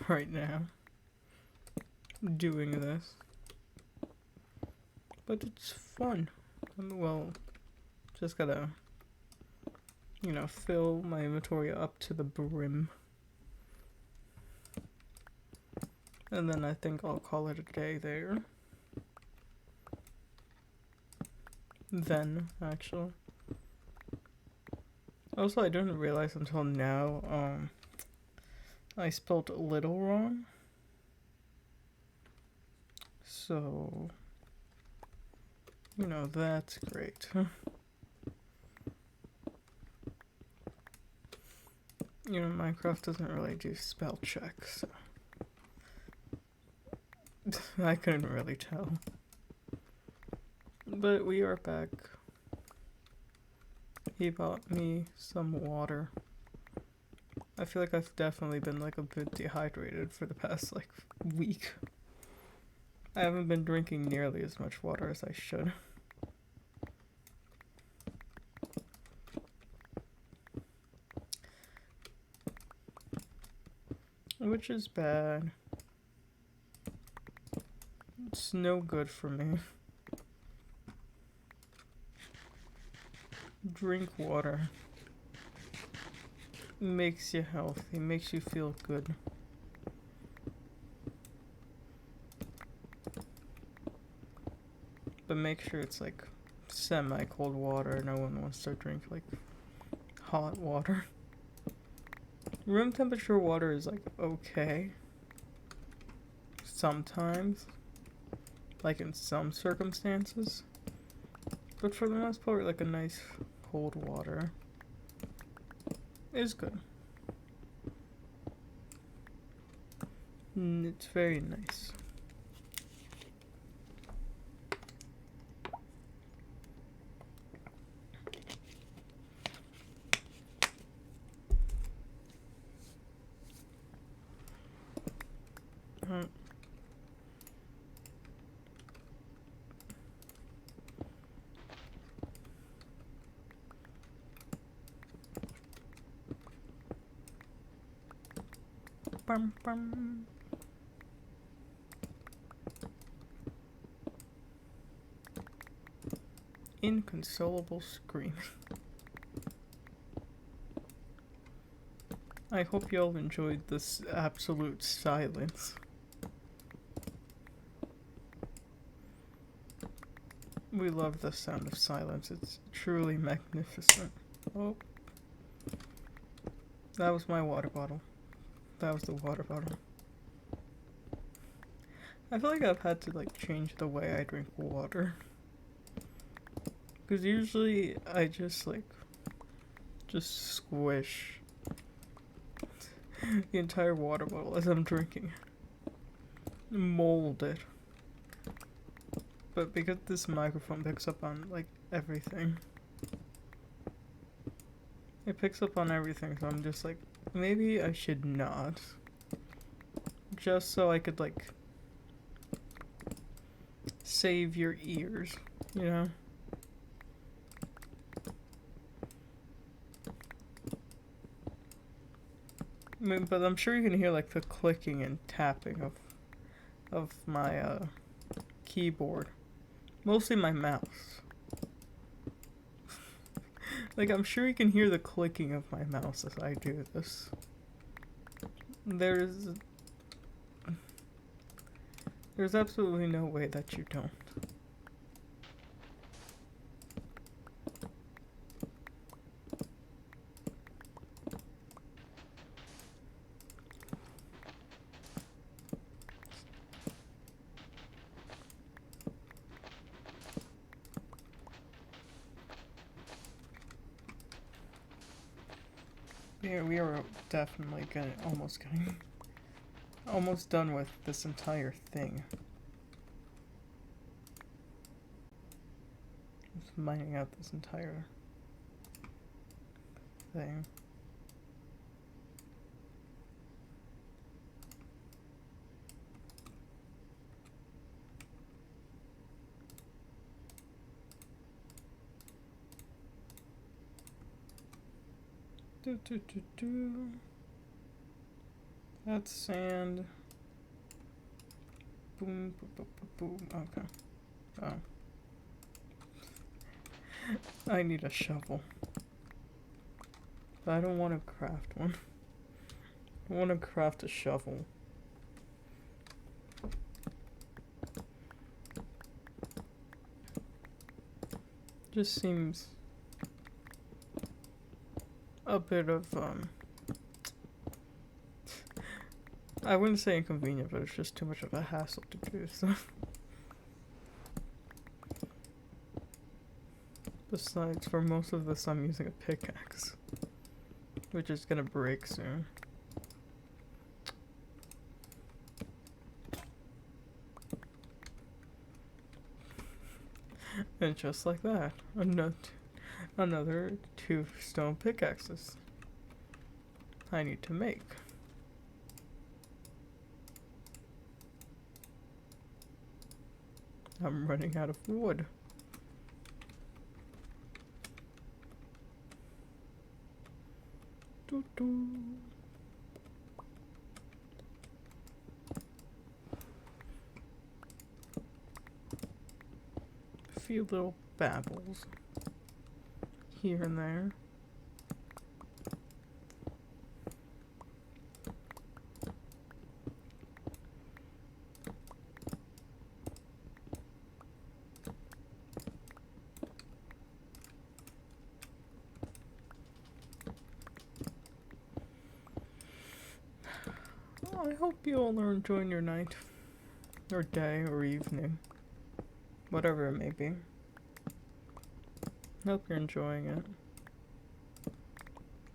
Right now. Doing this. But it's fun. Well, just gotta, fill my inventory up to the brim. And then I think I'll call it a day there. Then, actually. Also, I didn't realize until now, I spelled little wrong. So, that's great. Minecraft doesn't really do spell checks, so I couldn't really tell. But we are back. He bought me some water. I feel like I've definitely been a bit dehydrated for the past week. I haven't been drinking nearly as much water as I should. Which is bad. It's no good for me. Drink water. Makes you healthy, makes you feel good. But make sure it's semi-cold water. No one wants to drink hot water. Room temperature water is okay. Sometimes. In some circumstances. But for the most part, a nice cold water is good. It's very nice. Bum, bum. Inconsolable screaming. I hope y'all enjoyed this absolute silence. We love the sound of silence. It's truly magnificent. Oh. That was my water bottle. That was the water bottle. I feel like I've had to change the way I drink water. Because usually I just squish the entire water bottle as I'm drinking. Mold it But because this microphone picks up on, like, everything. It picks up on everything, so I'm just like, maybe I should not. Just so I could, like, save your ears, you know? I mean, but I'm sure you can hear, like, the clicking and tapping of my, keyboard. Mostly my mouse. Like, I'm sure you can hear the clicking of my mouse as I do this. There's absolutely no way that you don't. Yeah, we are definitely almost done with this entire thing. Just mining out this entire thing. That's sand. Boom, boom, boom, boom, boom. Okay. Oh. I need a shovel. But I don't want to craft one. I want to craft a shovel. Just seems a bit of, I wouldn't say inconvenient, but it's just too much of a hassle to do, so. Besides, for most of this, I'm using a pickaxe, which is gonna break soon. And just like that, another 2 stone pickaxes I need to make. I'm running out of wood. Doo -doo. A few little babbles here and there. I hope you all are enjoying your night, or day, or evening, whatever it may be. Hope you're enjoying it.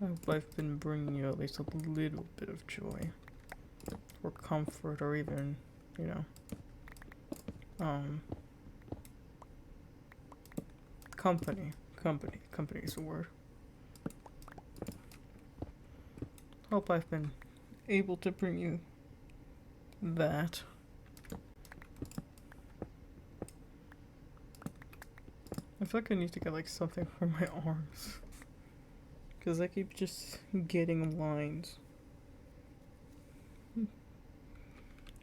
I hope I've been bringing you at least a little bit of joy, or comfort, or even, you know, company. Company is a word. Hope I've been able to bring you that. I feel like I need to get like something for my arms, because I keep just getting lines.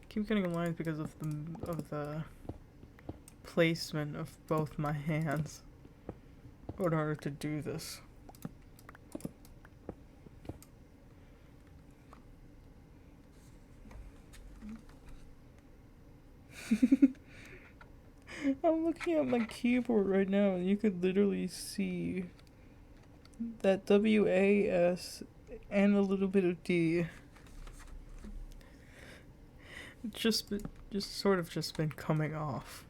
Keep getting lines because of the placement of both my hands in order to do this. I'm looking at my keyboard right now, and you could literally see that WAS and a little bit of D. Just sort of been coming off.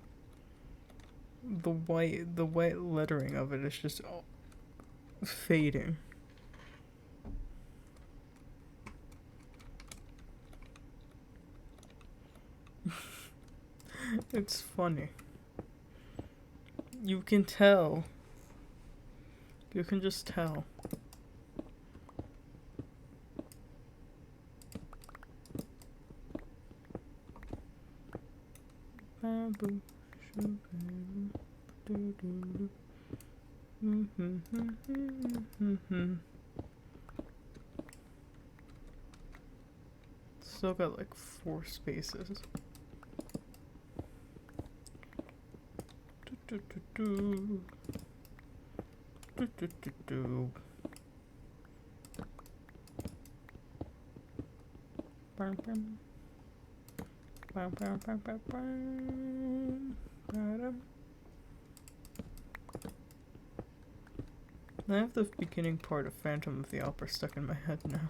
The white lettering of it is just fading. It's funny. You can tell. You can just tell. Still got like 4 spaces. I have the beginning part of Phantom of the Opera stuck in my head now.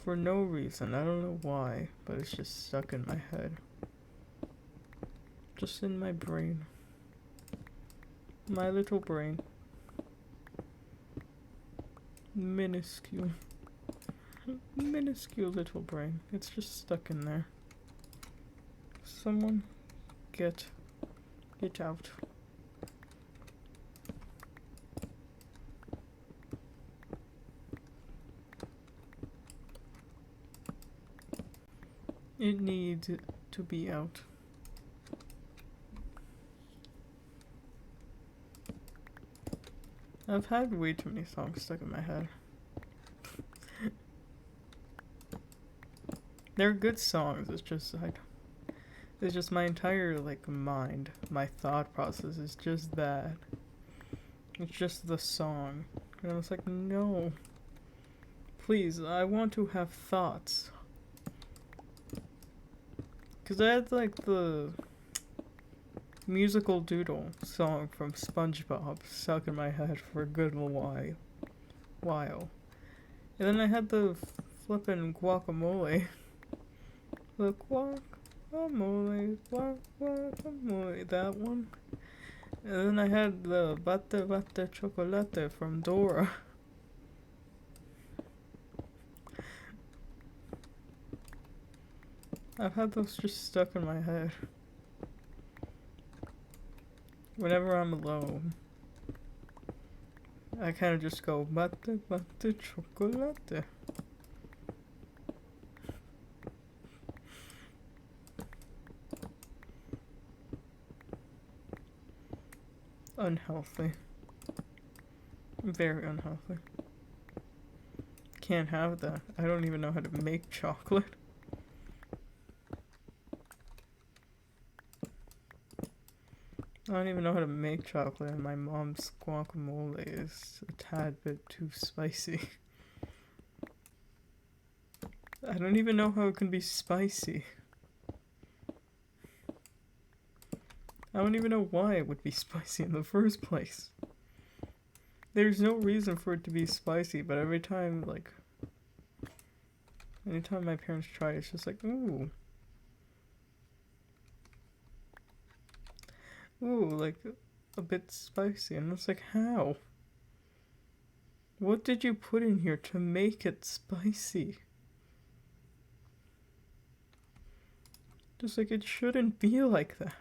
For no reason, I don't know why, but it's just stuck in my head. Just in my brain. My little brain. Minuscule. Minuscule little brain. It's just stuck in there. Someone get out. It needs to be out. I've had way too many songs stuck in my head. They're good songs, it's just my entire mind, my thought process is just that. It's just the song. And I was like, no. Please, I want to have thoughts. Cause I had the musical doodle song from SpongeBob stuck in my head for a good while. And then I had the flippin' guacamole. The guacamole, guacamole, that one. And then I had the bate chocolate from Dora. I've had those just stuck in my head. Whenever I'm alone, I kind of just go bate chocolate. Unhealthy. Very unhealthy. Can't have that. I don't even know how to make chocolate. I don't even know how to make chocolate, and my mom's guacamole is a tad bit too spicy. I don't even know how it can be spicy. I don't even know why it would be spicy in the first place. There's no reason for it to be spicy, but anytime my parents try it, it's just like, ooh. Ooh, like a bit spicy. And it's like, how? What did you put in here to make it spicy? Just like, it shouldn't be like that.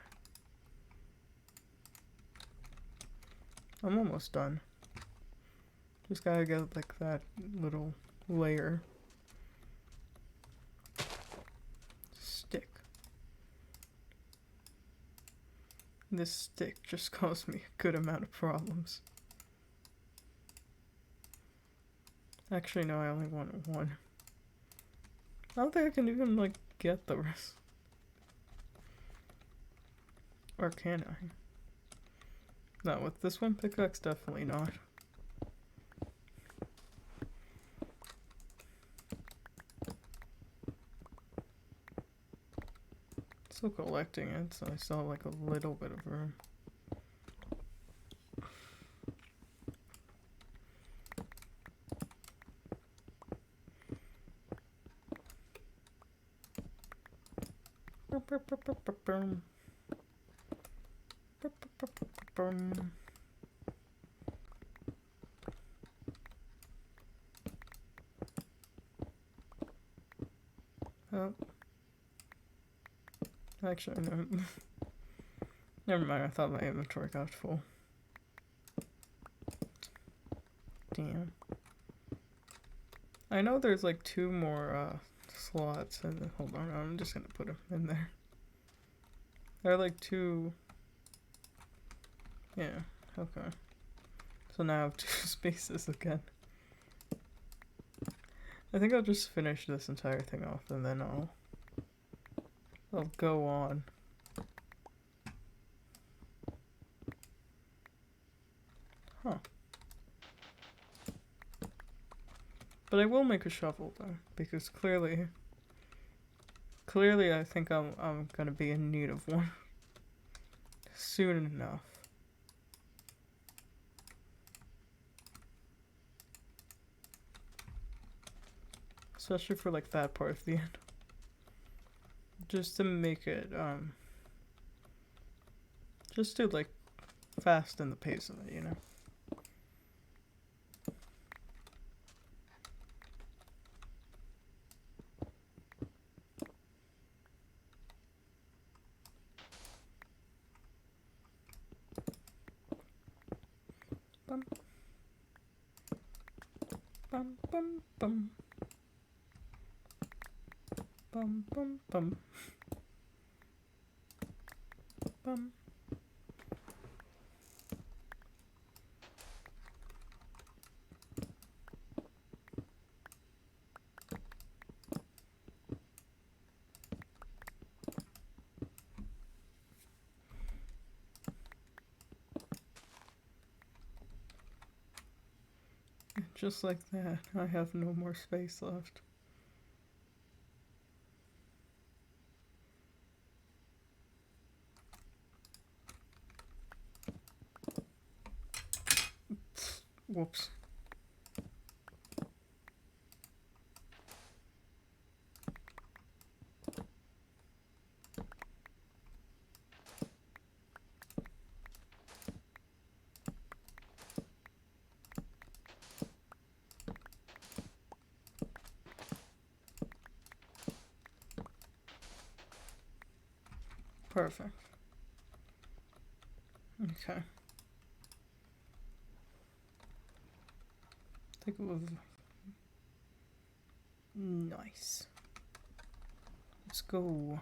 I'm almost done. Just gotta get like that little layer. Stick. This stick just caused me a good amount of problems. Actually, no, I only want one. I don't think I can even get the rest. Or can I? No, with this one pickaxe, definitely not. Still collecting it, so I still have a little bit of room. Oh. Actually, no. Never mind, I thought my inventory got full. Damn. I know there's like 2 more slots. Hold on, I'm just gonna put them in there. There are like 2. Yeah, okay. So now I have 2 spaces again. I think I'll just finish this entire thing off and then I'll go on. Huh. But I will make a shovel though, because clearly I think I'm gonna be in need of one soon enough. Especially for like that part of the end. Just to make it just to like fasten the pace of it, you know. Bum bum bum bum bum bum bum bum. Just like that, I have no more space left. Whoops. Perfect. Okay. Think it was nice. Let's go.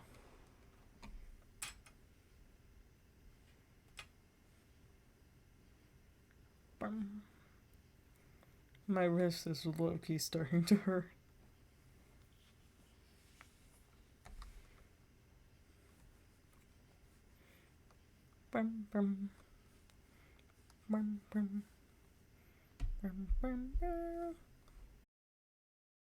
My wrist is low-key starting to hurt. Bum, bum. Bum, bum. Bum, bum, bum.